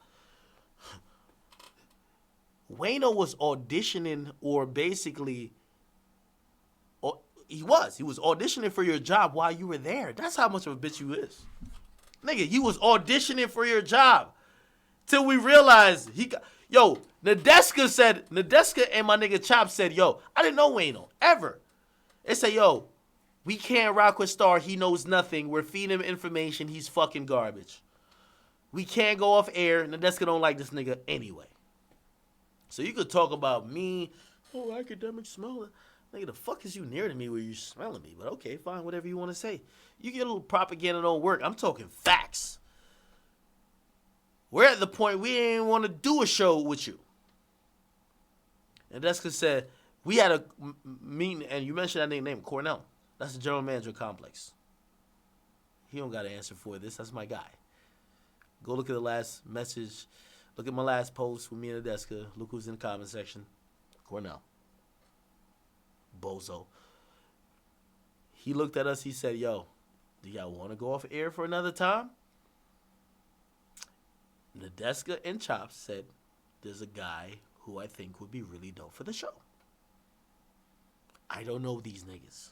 Wayno was auditioning, or basically, he was auditioning for your job while you were there. That's how much of a bitch you is. Nigga, he was auditioning for your job. Till we realized Nadeska and my nigga Chop said, yo, I didn't know Wayno, ever. They say, yo, we can't rock with Star. He knows nothing. We're feeding him information. He's fucking garbage. We can't go off air. Nadeska don't like this nigga anyway. So you could talk about me. Oh, Akademiks smell it. Nigga, the fuck is you near to me where you smelling me? But okay, fine, whatever you want to say. You get a little propaganda don't work. I'm talking facts. We're at the point we ain't want to do a show with you. And Nadeska said, we had a meeting, and you mentioned that nigga name, Cornell. That's the general manager of Complex. He don't got an answer for this. That's my guy. Go look at the last message. Look at my last post with me and Nadeska. Look who's in the comment section. Cornell. Bozo. He looked at us. He said, yo, do y'all want to go off air for another time? Nadeska and Chops said, there's a guy who I think would be really dope for the show. I don't know these niggas.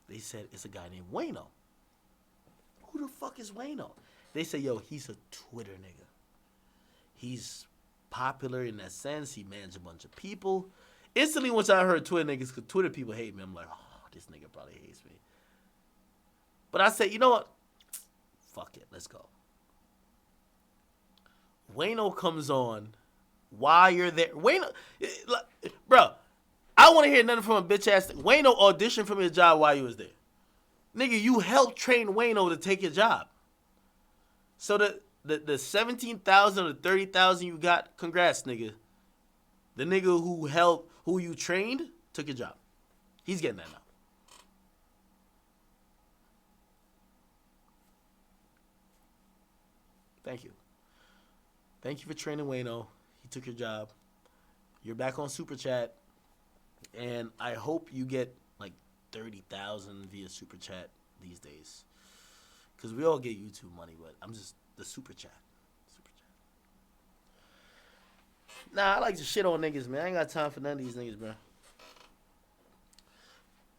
They said it's a guy named Wayno. Who the fuck is Wayno? They say, yo, he's a Twitter nigga. He's popular in that sense. He manages a bunch of people. Instantly, once I heard Twitter niggas, because Twitter people hate me, I'm like, oh, this nigga probably hates me. But I said, you know what? Fuck it. Let's go. Wayno comes on while you're there. Wayno, bro, I want to hear nothing from a bitch ass. Wayno auditioned for your job while you was there. Nigga, you helped train Wayno to take your job. So the 17,000 or 30,000 you got, congrats, nigga. The nigga who you trained, took your job. He's getting that now. Thank you. Thank you for training Wayno. He took your job. You're back on Super Chat. And I hope you get like 30,000 via Super Chat these days. Because we all get YouTube money, but I'm just the Super Chat. Super Chat. Nah, I like to shit on niggas, man. I ain't got time for none of these niggas, bro.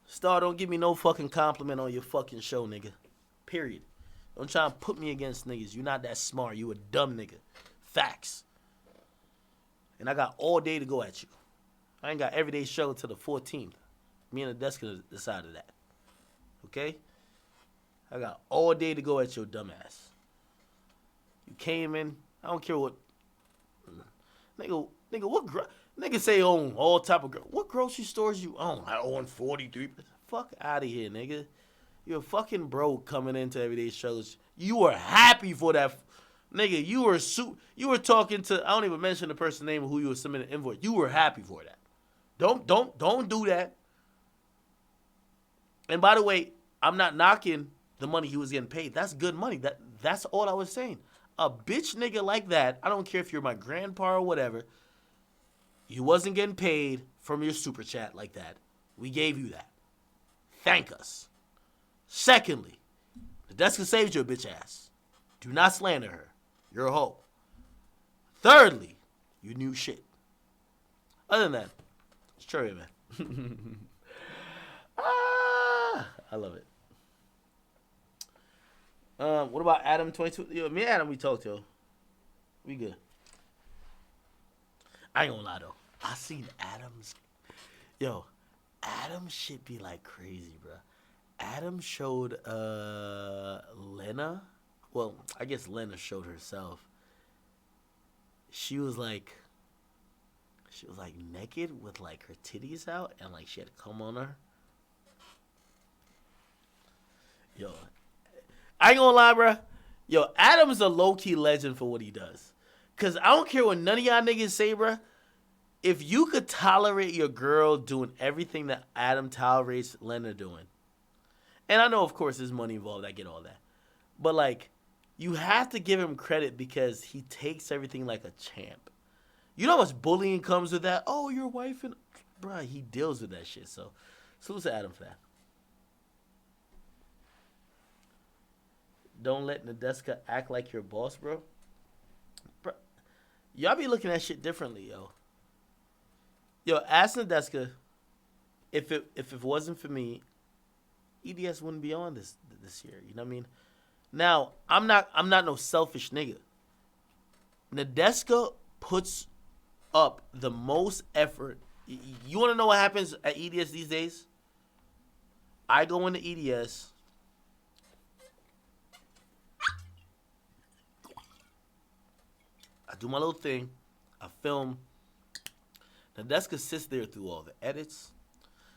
Star, don't give me no fucking compliment on your fucking show, nigga. Period. Don't try and put me against niggas. You're not that smart. You a dumb nigga. Facts. And I got all day to go at you. I ain't got everyday show until the 14th. Me and the desk decided that. Okay? I got all day to go at your dumb ass. You came in. I don't care what. Nigga, what? Niggas say own all type of what grocery stores you own? I own 43. Fuck out of here, nigga. You're fucking broke coming into everyday struggles. You were happy for that, nigga. You were talking to. I don't even mention the person's name who you were submitting an invoice. You were happy for that. Don't do that. And by the way, I'm not knocking the money he was getting paid. That's good money. That's all I was saying. A bitch nigga like that, I don't care if you're my grandpa or whatever, you wasn't getting paid from your super chat like that. We gave you that. Thank us. Secondly, the desk saved your bitch ass. Do not slander her. You're a hoe. Thirdly, you knew shit. Other than that, it's trivia, man. I love it. What about Adam 22? Yo, me and Adam, we talked, yo. We good. I ain't gonna lie, though. I seen Adam's. Yo, Adam shit be like crazy, bro. Adam showed Lena. Well, I guess Lena showed herself. She was like naked with like her titties out and like she had cum on her. Yo, I ain't gonna lie, bro. Yo, Adam's a low-key legend for what he does. Cause I don't care what none of y'all niggas say, bro. If you could tolerate your girl doing everything that Adam tolerates Lena doing, and I know, of course, there's money involved. I get all that. But, like, you have to give him credit because he takes everything like a champ. You know how much bullying comes with that? Oh, your wife and... Bruh, he deals with that shit. So, salute to Adam for that. Don't let Nadeska act like your boss, bro. Bruh, y'all be looking at shit differently, yo. Yo, ask Nadeska if it wasn't for me, EDS wouldn't be on this year. You know what I mean? Now, I'm not no selfish nigga. Nadeska puts up the most effort. You want to know what happens at EDS these days? I go into EDS. I do my little thing. I film. Nadeska sits there through all the edits.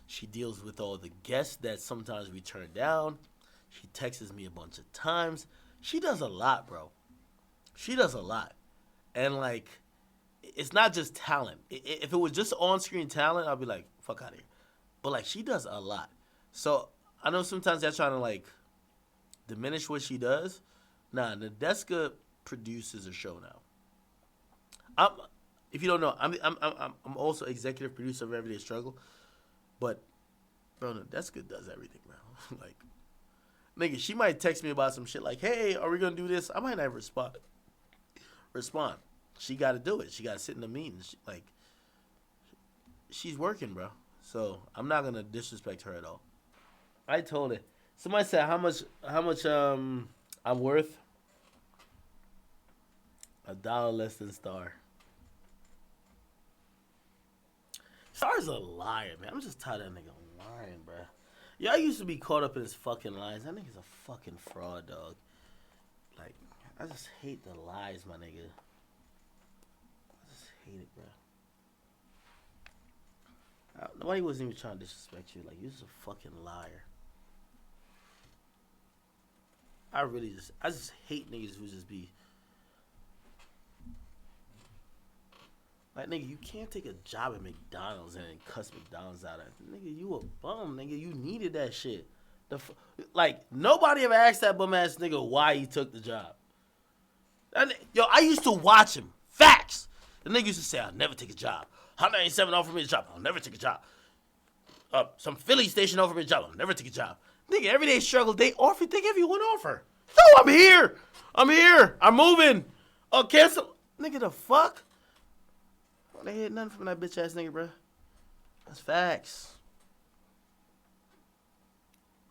She deals with all the guests that sometimes we turn down. She texts me a bunch of times. She does a lot, bro. She does a lot. And, like, it's not just talent. If it was just on-screen talent, I'd be like, fuck out of here. But, like, she does a lot. So, I know sometimes they're trying to, like, diminish what she does. Nah, Nadeska produces a show now. If you don't know, I'm also executive producer of Everyday Struggle. But, bro, Nadeska does everything, bro. Like, nigga, she might text me about some shit like, hey, are we going to do this? I might not respond. She got to do it. She got to sit in the meeting. She's working, bro. So, I'm not going to disrespect her at all. I told her. Somebody said how much I'm worth. $1 less than Star. Star's a liar, man. I'm just tired of that nigga lying, bro. Y'all used to be caught up in his fucking lies. That nigga's a fucking fraud, dog. Like, I just hate the lies, my nigga. I just hate it, bro. Nobody wasn't even trying to disrespect you. Like, you're just a fucking liar. I just hate niggas who just be... Like, nigga, you can't take a job at McDonald's and then cuss McDonald's out. Nigga, you a bum, nigga. You needed that shit. Like, nobody ever asked that bum-ass nigga why he took the job. Yo, I used to watch him. Facts. The nigga used to say, I'll never take a job. 187 offered me a job. I'll never take a job. Some Philly station offered me a job. I'll never take a job. Nigga, Everyday Struggle, they give you one offer. No, I'm here. I'm moving. Oh, cancel. Nigga, the fuck? They hit nothing from that bitch ass nigga, bro. That's facts.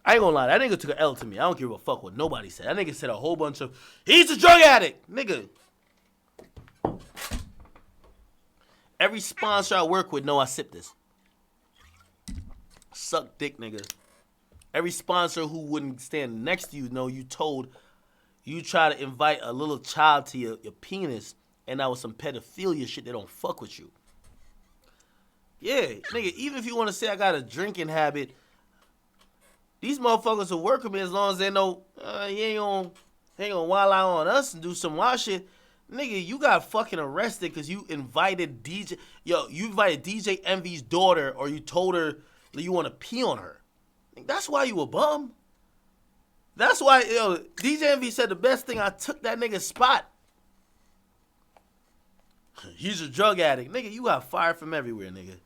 I ain't gonna lie, that nigga took an L to me. I don't give a fuck what nobody said. That nigga said a whole bunch of, he's a drug addict, nigga. Every sponsor I work with know I sip this. Suck dick, nigga. Every sponsor who wouldn't stand next to you know you try to invite a little child to your penis. And that was some pedophilia shit. They don't fuck with you. Yeah, nigga, even if you want to say I got a drinking habit, these motherfuckers will work with me as long as they know he ain't gonna wild out on us and do some wild shit. Nigga, you got fucking arrested because you invited you invited DJ Envy's daughter, or you told her that you want to pee on her. That's why you a bum. That's why, DJ Envy said the best thing, I took that nigga's spot. He's a drug addict. Nigga, you got fired from everywhere, nigga.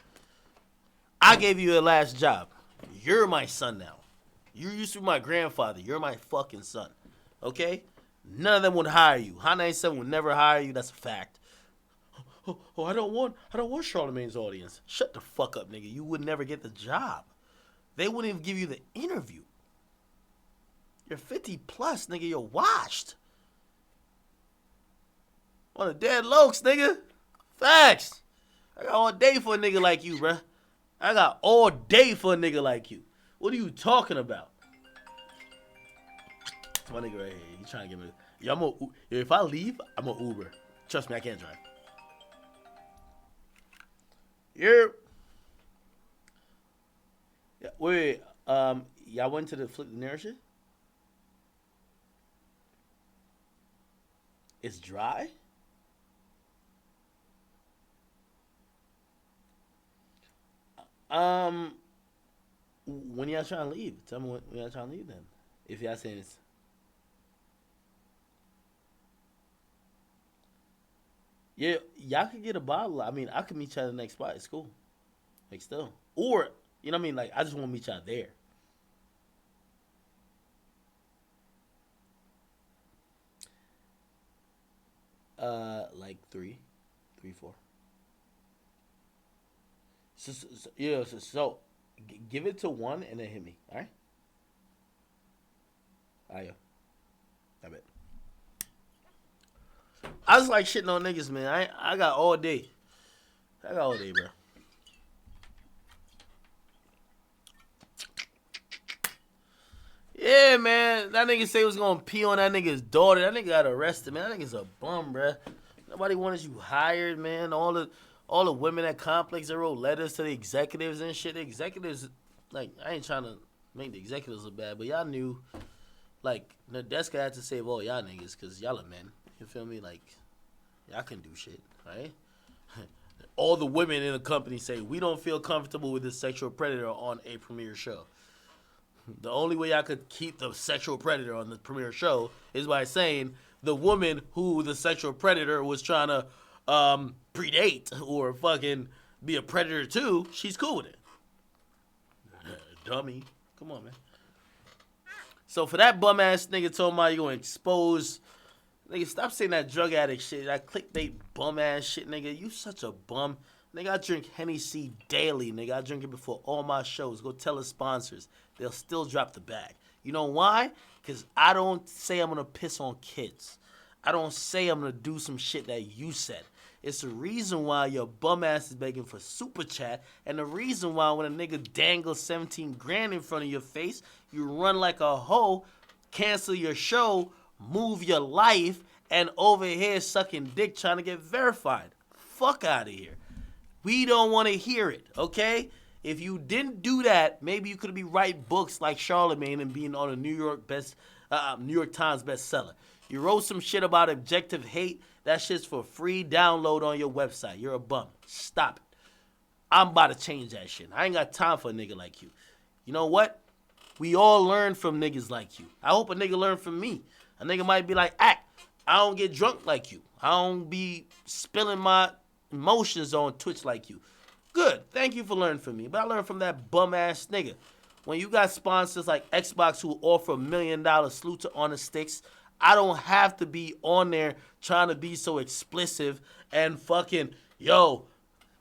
I gave you a last job. You're my son now. You used to be my grandfather. You're my fucking son. Okay? None of them would hire you. Hot 97 would never hire you. That's a fact. Oh, I don't want Charlamagne's audience. Shut the fuck up, nigga. You would never get the job. They wouldn't even give you the interview. You're 50 plus, nigga. You're washed. On the dead lokes, nigga. Facts. I got all day for a nigga like you, bruh. I got all day for a nigga like you. What are you talking about? My nigga right here. He trying to get me. If I leave, I'm a Uber. Trust me, I can't drive. Wait. Y'all went to the Flip the Narrow shit? It's dry? When y'all trying to leave? Tell me when y'all trying to leave then. If y'all saying it's... Yeah, y'all could get a bottle. I mean, I could meet y'all at the next spot. It's cool. Like, still. Or, you know what I mean? Like, I just want to meet y'all there. Like 3, 4. So give it to one and then hit me. All right. I bet. I just like shitting on niggas, man. I got all day. Bro. Yeah, man. That nigga say he was gonna pee on that nigga's daughter. That nigga got arrested, man. That nigga's a bum, bruh. Nobody wanted you hired, man. All the women at Complex, they wrote letters to the executives and shit. The executives, like, I ain't trying to make the executives look bad, but y'all knew, like, Nadeska had to save all y'all niggas because y'all are men. You feel me? Like, y'all can do shit, right? All the women in the company say, we don't feel comfortable with this sexual predator on a premiere show. The only way I could keep the sexual predator on the premiere show is by saying the woman who the sexual predator was trying to predate or fucking be a predator to, she's cool with it. Dummy. Come on, man. So for that bum ass nigga told me you gonna expose, nigga, stop saying that drug addict shit, that clickbait bum ass shit, nigga. You such a bum. Nigga, I drink Hennessy daily, nigga. I drink it before all my shows. Go tell the sponsors. They'll still drop the bag. You know why? Because I don't say I'm going to piss on kids. I don't say I'm going to do some shit that you said. It's the reason why your bum ass is begging for super chat, and the reason why when a nigga dangles 17 grand in front of your face, you run like a hoe, cancel your show, move your life, and over here sucking dick trying to get verified. Fuck out of here. We don't want to hear it, okay? If you didn't do that, maybe you could be writing books like Charlamagne and being on a New York Times bestseller. You wrote some shit about objective hate. That shit's for free download on your website. You're a bum. Stop it. I'm about to change that shit. I ain't got time for a nigga like you. You know what? We all learn from niggas like you. I hope a nigga learn from me. A nigga might be like, I don't get drunk like you. I don't be spilling my emotions on Twitch like you. Good. Thank you for learning from me. But I learned from that bum ass nigga. When you got sponsors like Xbox who offer $1 million salute to on the sticks, I don't have to be on there trying to be so explicit and fucking, yo,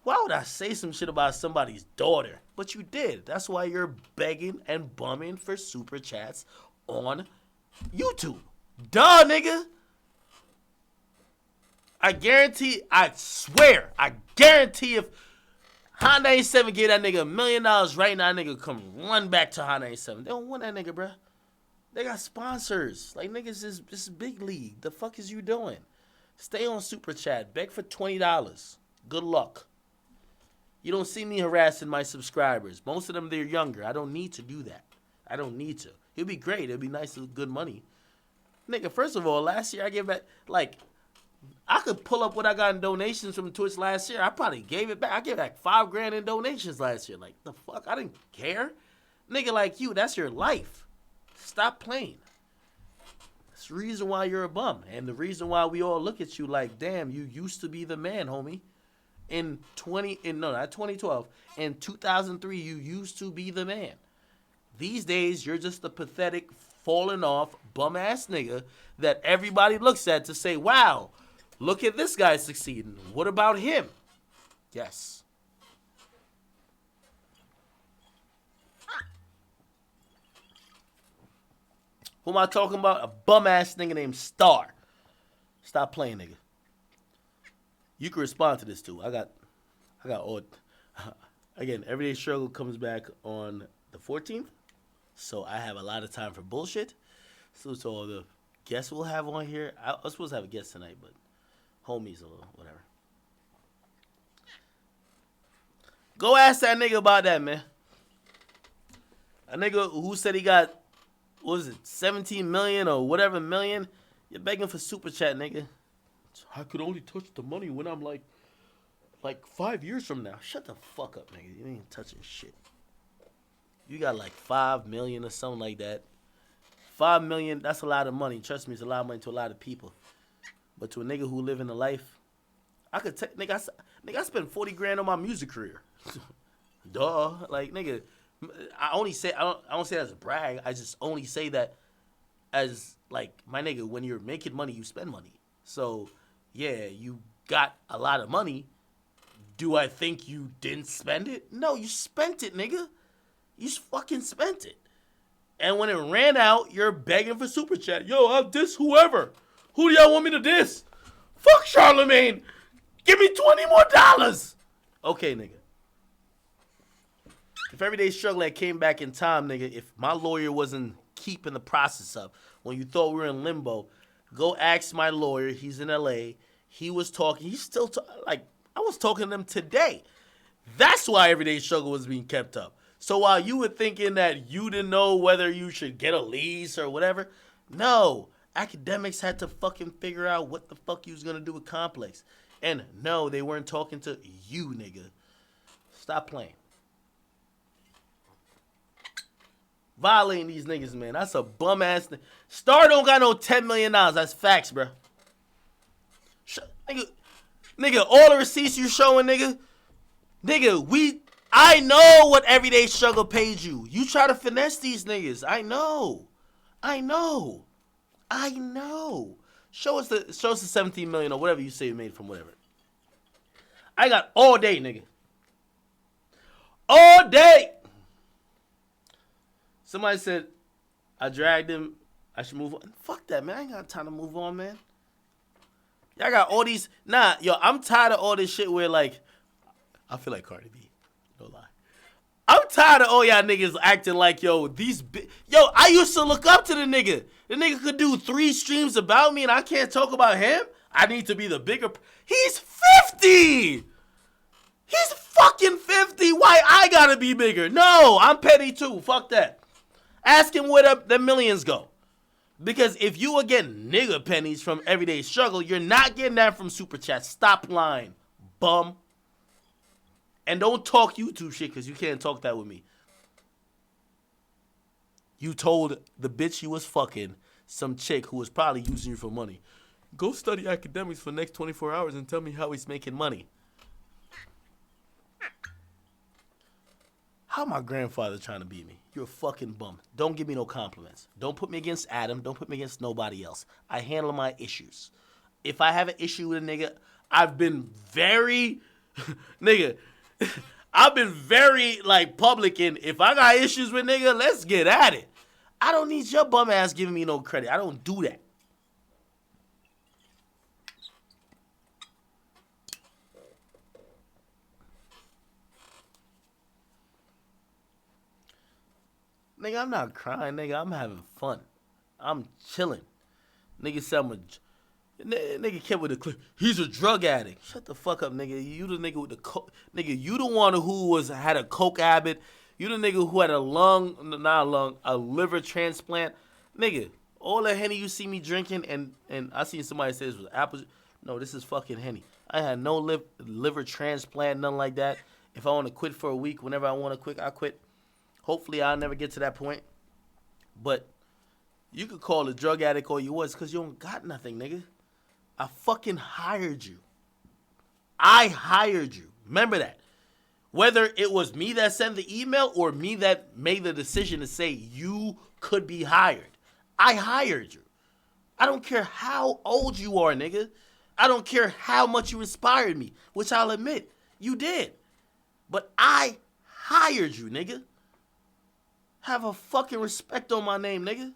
why would I say some shit about somebody's daughter? But you did. That's why you're begging and bumming for super chats on YouTube. Duh, nigga. I guarantee if Hot 97 gave that nigga $1 million right now, that nigga come run back to Hot 97. They don't want that nigga, bruh. They got sponsors. Like, niggas, this is big league. The fuck is you doing? Stay on Super Chat. Beg for $20. Good luck. You don't see me harassing my subscribers. Most of them, they're younger. I don't need to do that. I don't need to. It'd be great. It'd be nice with good money. Nigga, first of all, last year I gave back, like, I could pull up what I got in donations from Twitch last year. I probably gave it back. I gave back $5,000 in donations last year. Like, the fuck? I didn't care. Nigga like you, that's your life. Stop playing. That's the reason why you're a bum. And the reason why we all look at you like, damn, you used to be the man, homie. Not 2012. In 2003, you used to be the man. These days, you're just a pathetic, falling off, bum-ass nigga that everybody looks at to say, wow, look at this guy succeeding. What about him? Yes. Who am I talking about? A bum-ass nigga named Star. Stop playing, nigga. You can respond to this, too. I got all... Again, Everyday Struggle comes back on the 14th. So I have a lot of time for bullshit. So to all the guests we'll have on here. I was supposed to have a guest tonight, but homies or whatever. Go ask that nigga about that, man. A nigga who said he got, what was it, 17 million or whatever million. You're begging for super chat, nigga. I could only touch the money when I'm like 5 years from now. Shut the fuck up, nigga. You ain't touching shit. You got like 5 million or something like that. 5 million, that's a lot of money. Trust me, it's a lot of money to a lot of people. But to a nigga who living a life, I could take, nigga, I spent 40 grand on my music career. Duh. Like, nigga, I don't say that as a brag. I just only say that as, like, my nigga, when you're making money, you spend money. So, yeah, you got a lot of money. Do I think you didn't spend it? No, you spent it, nigga. You just fucking spent it. And when it ran out, you're begging for super chat. Yo, I'll diss whoever. Who do y'all want me to diss? Fuck Charlemagne. Give me $20 more. Okay, nigga. If Everyday Struggle had came back in time, nigga, if my lawyer wasn't keeping the process up, when you thought we were in limbo, go ask my lawyer. He's in L.A. He was talking. He's still like, I was talking to them today. That's why Everyday Struggle was being kept up. So while you were thinking that you didn't know whether you should get a lease or whatever, no. Akademiks had to fucking figure out what the fuck you was going to do with Complex. And no, they weren't talking to you, nigga. Stop playing. Violating these niggas, man. That's a bum-ass thing. Star don't got no $10 million. That's facts, bro. Nigga, all the receipts you showing, nigga. Nigga, I know what Everyday Struggle paid you. You try to finesse these niggas. I know. Show us the 17 million or whatever you say you made from whatever. I got all day, nigga. All day. Somebody said I dragged him. I should move on. Fuck that, man. I ain't got time to move on, man. Y'all got all these. Nah, yo, I'm tired of all this shit where, like, I feel like Cardi B. No lie. I'm tired of all y'all niggas acting like, yo, I used to look up to the nigga. The nigga could do 3 streams about me and I can't talk about him? I need to be the bigger. He's 50! He's fucking 50. Why I gotta be bigger? No, I'm petty too. Fuck that. Ask him where the millions go. Because if you were getting nigga pennies from Everyday Struggle, you're not getting that from Super Chat. Stop lying, bum. And don't talk YouTube shit because you can't talk that with me. You told the bitch you was fucking some chick who was probably using you for money. Go study academics for the next 24 hours and tell me how he's making money. How my grandfather trying to beat me? You're a fucking bum. Don't give me no compliments. Don't put me against Adam. Don't put me against nobody else. I handle my issues. If I have an issue with a nigga, I've been very, nigga, I've been very, like, public in, if I got issues with nigga, let's get at it. I don't need your bum ass giving me no credit. I don't do that. Nigga, I'm not crying, nigga. I'm having fun. I'm chilling. Nigga said Nigga kept with the clip. He's a drug addict. Shut the fuck up, nigga. You the nigga with the coke. Nigga, you the one who had a coke habit. You the nigga who had a liver transplant. Nigga, all the Henny you see me drinking, and I seen somebody say this was apple. No, this is fucking Henny. I had no liver transplant, nothing like that. If I want to quit for a week, whenever I want to quit, I quit. Hopefully, I'll never get to that point. But you could call a drug addict all you was because you don't got nothing, nigga. I fucking hired you. I hired you. Remember that. Whether it was me that sent the email or me that made the decision to say you could be hired. I hired you. I don't care how old you are, nigga. I don't care how much you inspired me, which I'll admit, you did. But I hired you, nigga. Have a fucking respect on my name, nigga.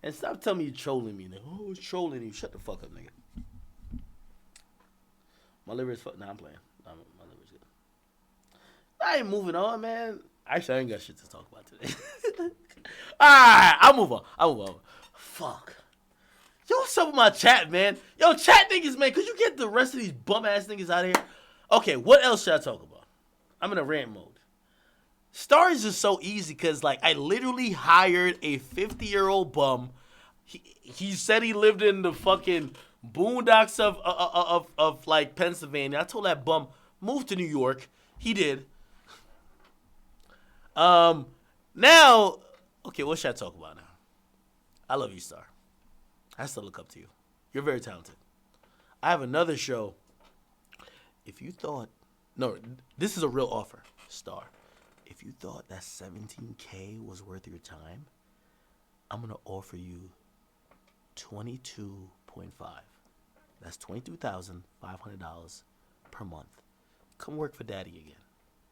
And stop telling me you're trolling me, nigga. Oh, it's trolling you. Shut the fuck up, nigga. My liver is fuck. Nah, I'm playing. Nah, my liver's good. I ain't moving on, man. Actually, I ain't got shit to talk about today. Alright, I'll move on. Fuck. Yo, what's up with my chat, man? Yo, chat niggas, man. Could you get the rest of these bum-ass niggas out of here? Okay, what else should I talk about? I'm in a rant mode. Stars is so easy because, like, I literally hired a 50-year-old bum. He said he lived in the fucking boondocks of like, Pennsylvania. I told that bum, move to New York. He did. Now, okay, what should I talk about now? I love you, Star. I still look up to you. You're very talented. I have another show. If you thought, no, this is a real offer, Star. If you thought that $17K was worth your time, I'm going to offer you $22.5. That's $22,500 per month. Come work for daddy again.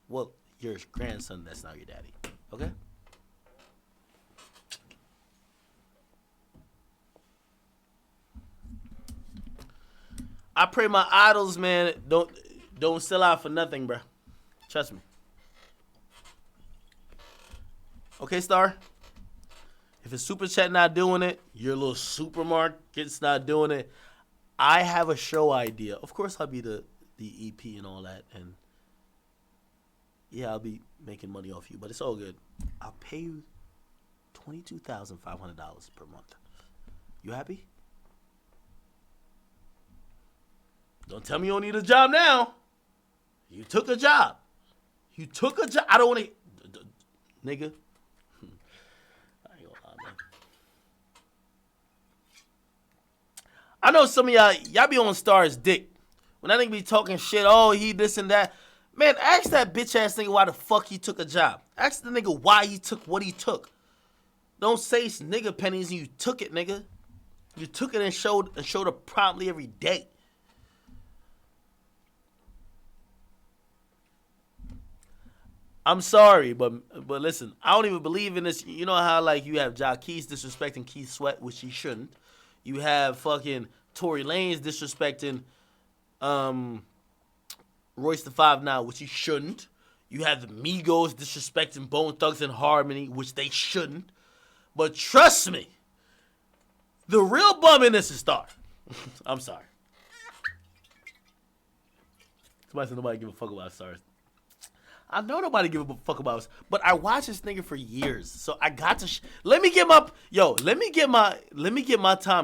Well, your grandson, that's not your daddy. Okay? I pray my idols, man, don't sell out for nothing, bro. Trust me. Okay, Star? If it's Super Chat not doing it, your little supermarket's not doing it, I have a show idea. Of course, I'll be the EP and all that, and yeah, I'll be making money off you, but it's all good. I'll pay you $22,500 per month. You happy? Don't tell me you don't need a job now. You took a job. I don't want to, nigga. I ain't gonna lie, man. I know some of y'all be on Star's dick. When that nigga be talking shit, oh, he this and that. Man, ask that bitch ass nigga why the fuck he took a job. Ask the nigga why he took what he took. Don't say it's nigga pennies and you took it, nigga. You took it and showed up promptly every day. I'm sorry, but listen, I don't even believe in this. You know how, like, you have Jacquees disrespecting Keith Sweat, which he shouldn't. You have fucking Tory Lanez disrespecting Royce the 5'9", which he shouldn't. You have the Migos disrespecting Bone Thugs and Harmony, which they shouldn't. But trust me, the real bum in this is Star. I'm sorry. Somebody said nobody give a fuck about Stars. I know nobody give a fuck about us, but I watched this nigga for years, so I got to. Let me get my time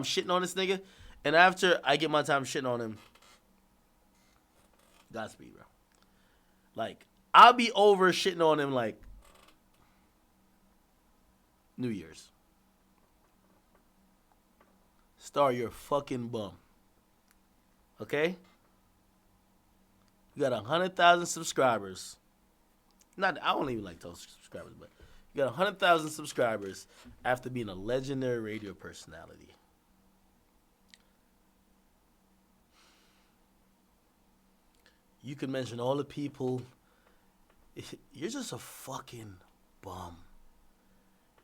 shitting on this nigga, and after I get my time shitting on him, Godspeed, bro. Like, I'll be over shitting on him like New Year's. Star, you're a fucking bum. Okay? You got 100,000 subscribers. I don't even like those subscribers, but you got 100,000 subscribers after being a legendary radio personality. You can mention all the people. You're just a fucking bum.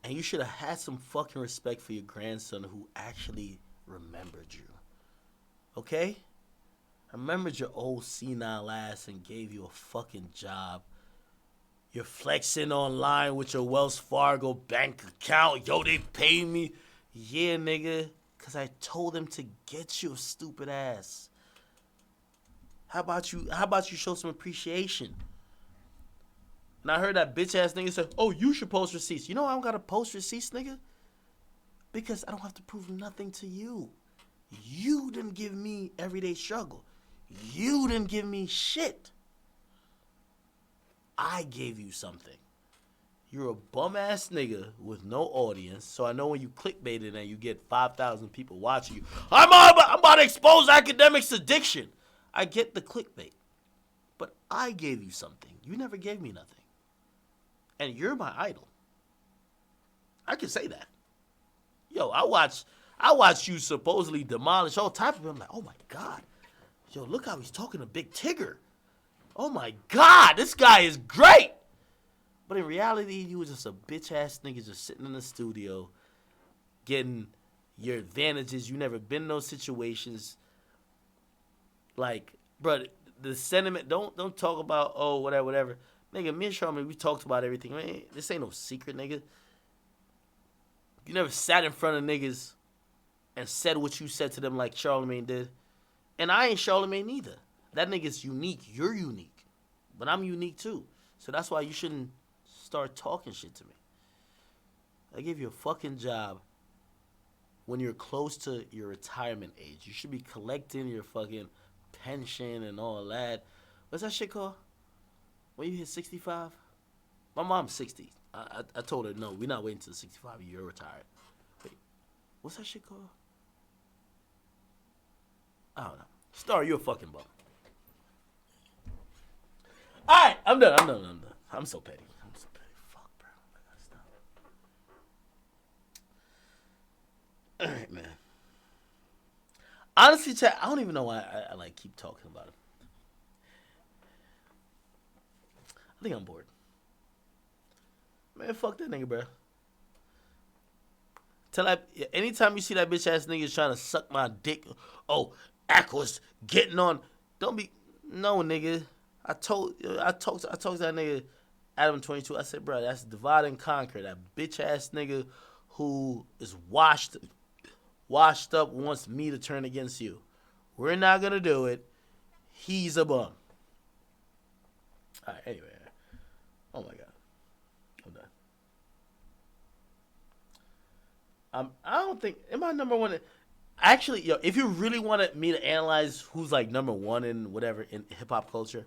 And you should have had some fucking respect for your grandson who actually remembered you. Okay? Remembered your old senile ass and gave you a fucking job. You're flexing online with your Wells Fargo bank account. Yo, they paid me. Yeah, nigga. Cause I told them to get your stupid ass. How about you show some appreciation? And I heard that bitch ass nigga say, "Oh, you should post receipts." You know I don't gotta post receipts, nigga? Because I don't have to prove nothing to you. You didn't give me everyday struggle. You didn't give me shit. I gave you something. You're a bum ass nigga with no audience, so I know when you clickbait it and you get 5,000 people watching you, I'm about to expose Akademiks' addiction. I get the clickbait, but I gave you something. You never gave me nothing. And you're my idol. I can say that. Yo, I watch you supposedly demolish all type of people. I'm like, oh my God. Yo, look how he's talking to Big Tigger. Oh my God, this guy is great. But in reality, you was just a bitch ass nigga just sitting in the studio getting your advantages. You never been in those situations. Like, bro, the sentiment, don't talk about, oh, whatever. Nigga, me and Charlamagne, we talked about everything. Man, this ain't no secret, nigga. You never sat in front of niggas and said what you said to them like Charlamagne did. And I ain't Charlamagne either. That nigga's unique. You're unique. But I'm unique too. So that's why you shouldn't start talking shit to me. I gave you a fucking job when you're close to your retirement age. You should be collecting your fucking pension and all that. What's that shit called? When you hit 65? My mom's 60. I told her, no, we're not waiting till 65. You're retired. Wait, what's that shit called? I don't know. Star, you're a fucking bum. All right, I'm done. I'm so petty. Fuck, bro. I gotta stop. All right, man. Honestly, chat, I don't even know why I like keep talking about it. I think I'm bored. Man, fuck that nigga, bro. Anytime you see that bitch ass nigga trying to suck my dick, oh, Aqua's getting on. Don't be, no, nigga. I talked to that nigga, Adam 22. I said, bro, that's divide and conquer. That bitch ass nigga who is washed up wants me to turn against you. We're not gonna do it. He's a bum. All right, anyway. Oh my God, I'm done. I don't think, am I number one? Actually, yo, if you really wanted me to analyze who's like number one in whatever in hip hop culture,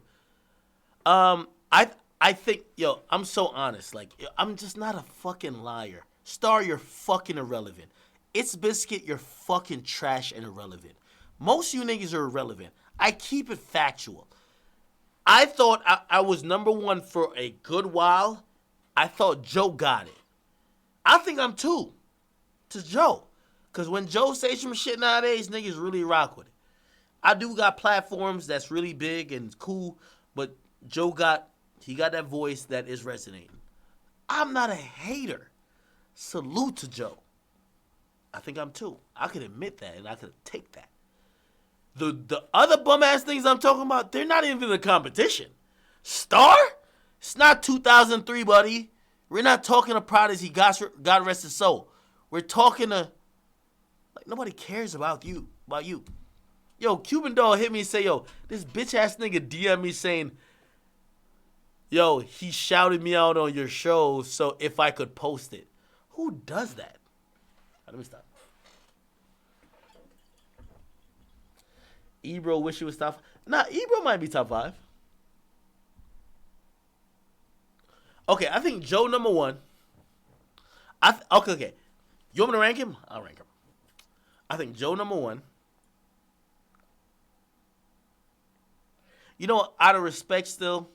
I think, yo, I'm so honest. Like, I'm just not a fucking liar. Star, you're fucking irrelevant. It's Biscuit, you're fucking trash and irrelevant. Most of you niggas are irrelevant. I keep it factual. I thought I was number one for a good while. I thought Joe got it. I think I'm two to Joe. Because when Joe says some shit nowadays, niggas really rock with it. I do got platforms that's really big and cool, but Joe got that voice that is resonating. I'm not a hater. Salute to Joe. I think I'm two. I could admit that and I could take that. The other bum ass things I'm talking about, they're not even in the competition. Star? It's not 2003, buddy. We're not talking to Prodigy, God rest his soul. We're talking to, like, nobody cares about you. Yo, Cuban Dog hit me and say, yo, this bitch ass nigga DM me saying, yo, he shouted me out on your show, so if I could post it. Who does that? Right, let me stop. Ebro wish he was top 5. Nah, Ebro might be top 5. Okay, I think Joe number 1. Okay. You want me to rank him? I'll rank him. I think Joe number 1. You know what? Out of respect still,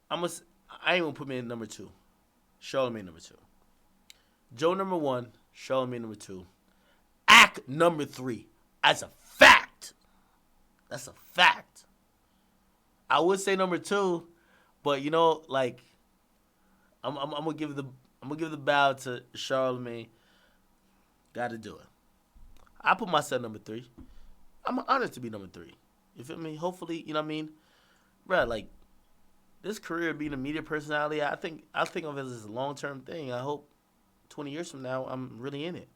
I ain't gonna put me in number 2. Charlamagne number 2. Joe number 1. Charlamagne number 2. Act number 3. As a fact. That's a fact. I would say number 2, but you know, like, I'm gonna give the bow to Charlamagne. Got to do it. I put myself number 3. I'm honored to be number 3. You feel me? Hopefully, you know what I mean, bro. Like, this career being a media personality, I think of it as a long-term thing. I hope 20 years from now I'm really in it.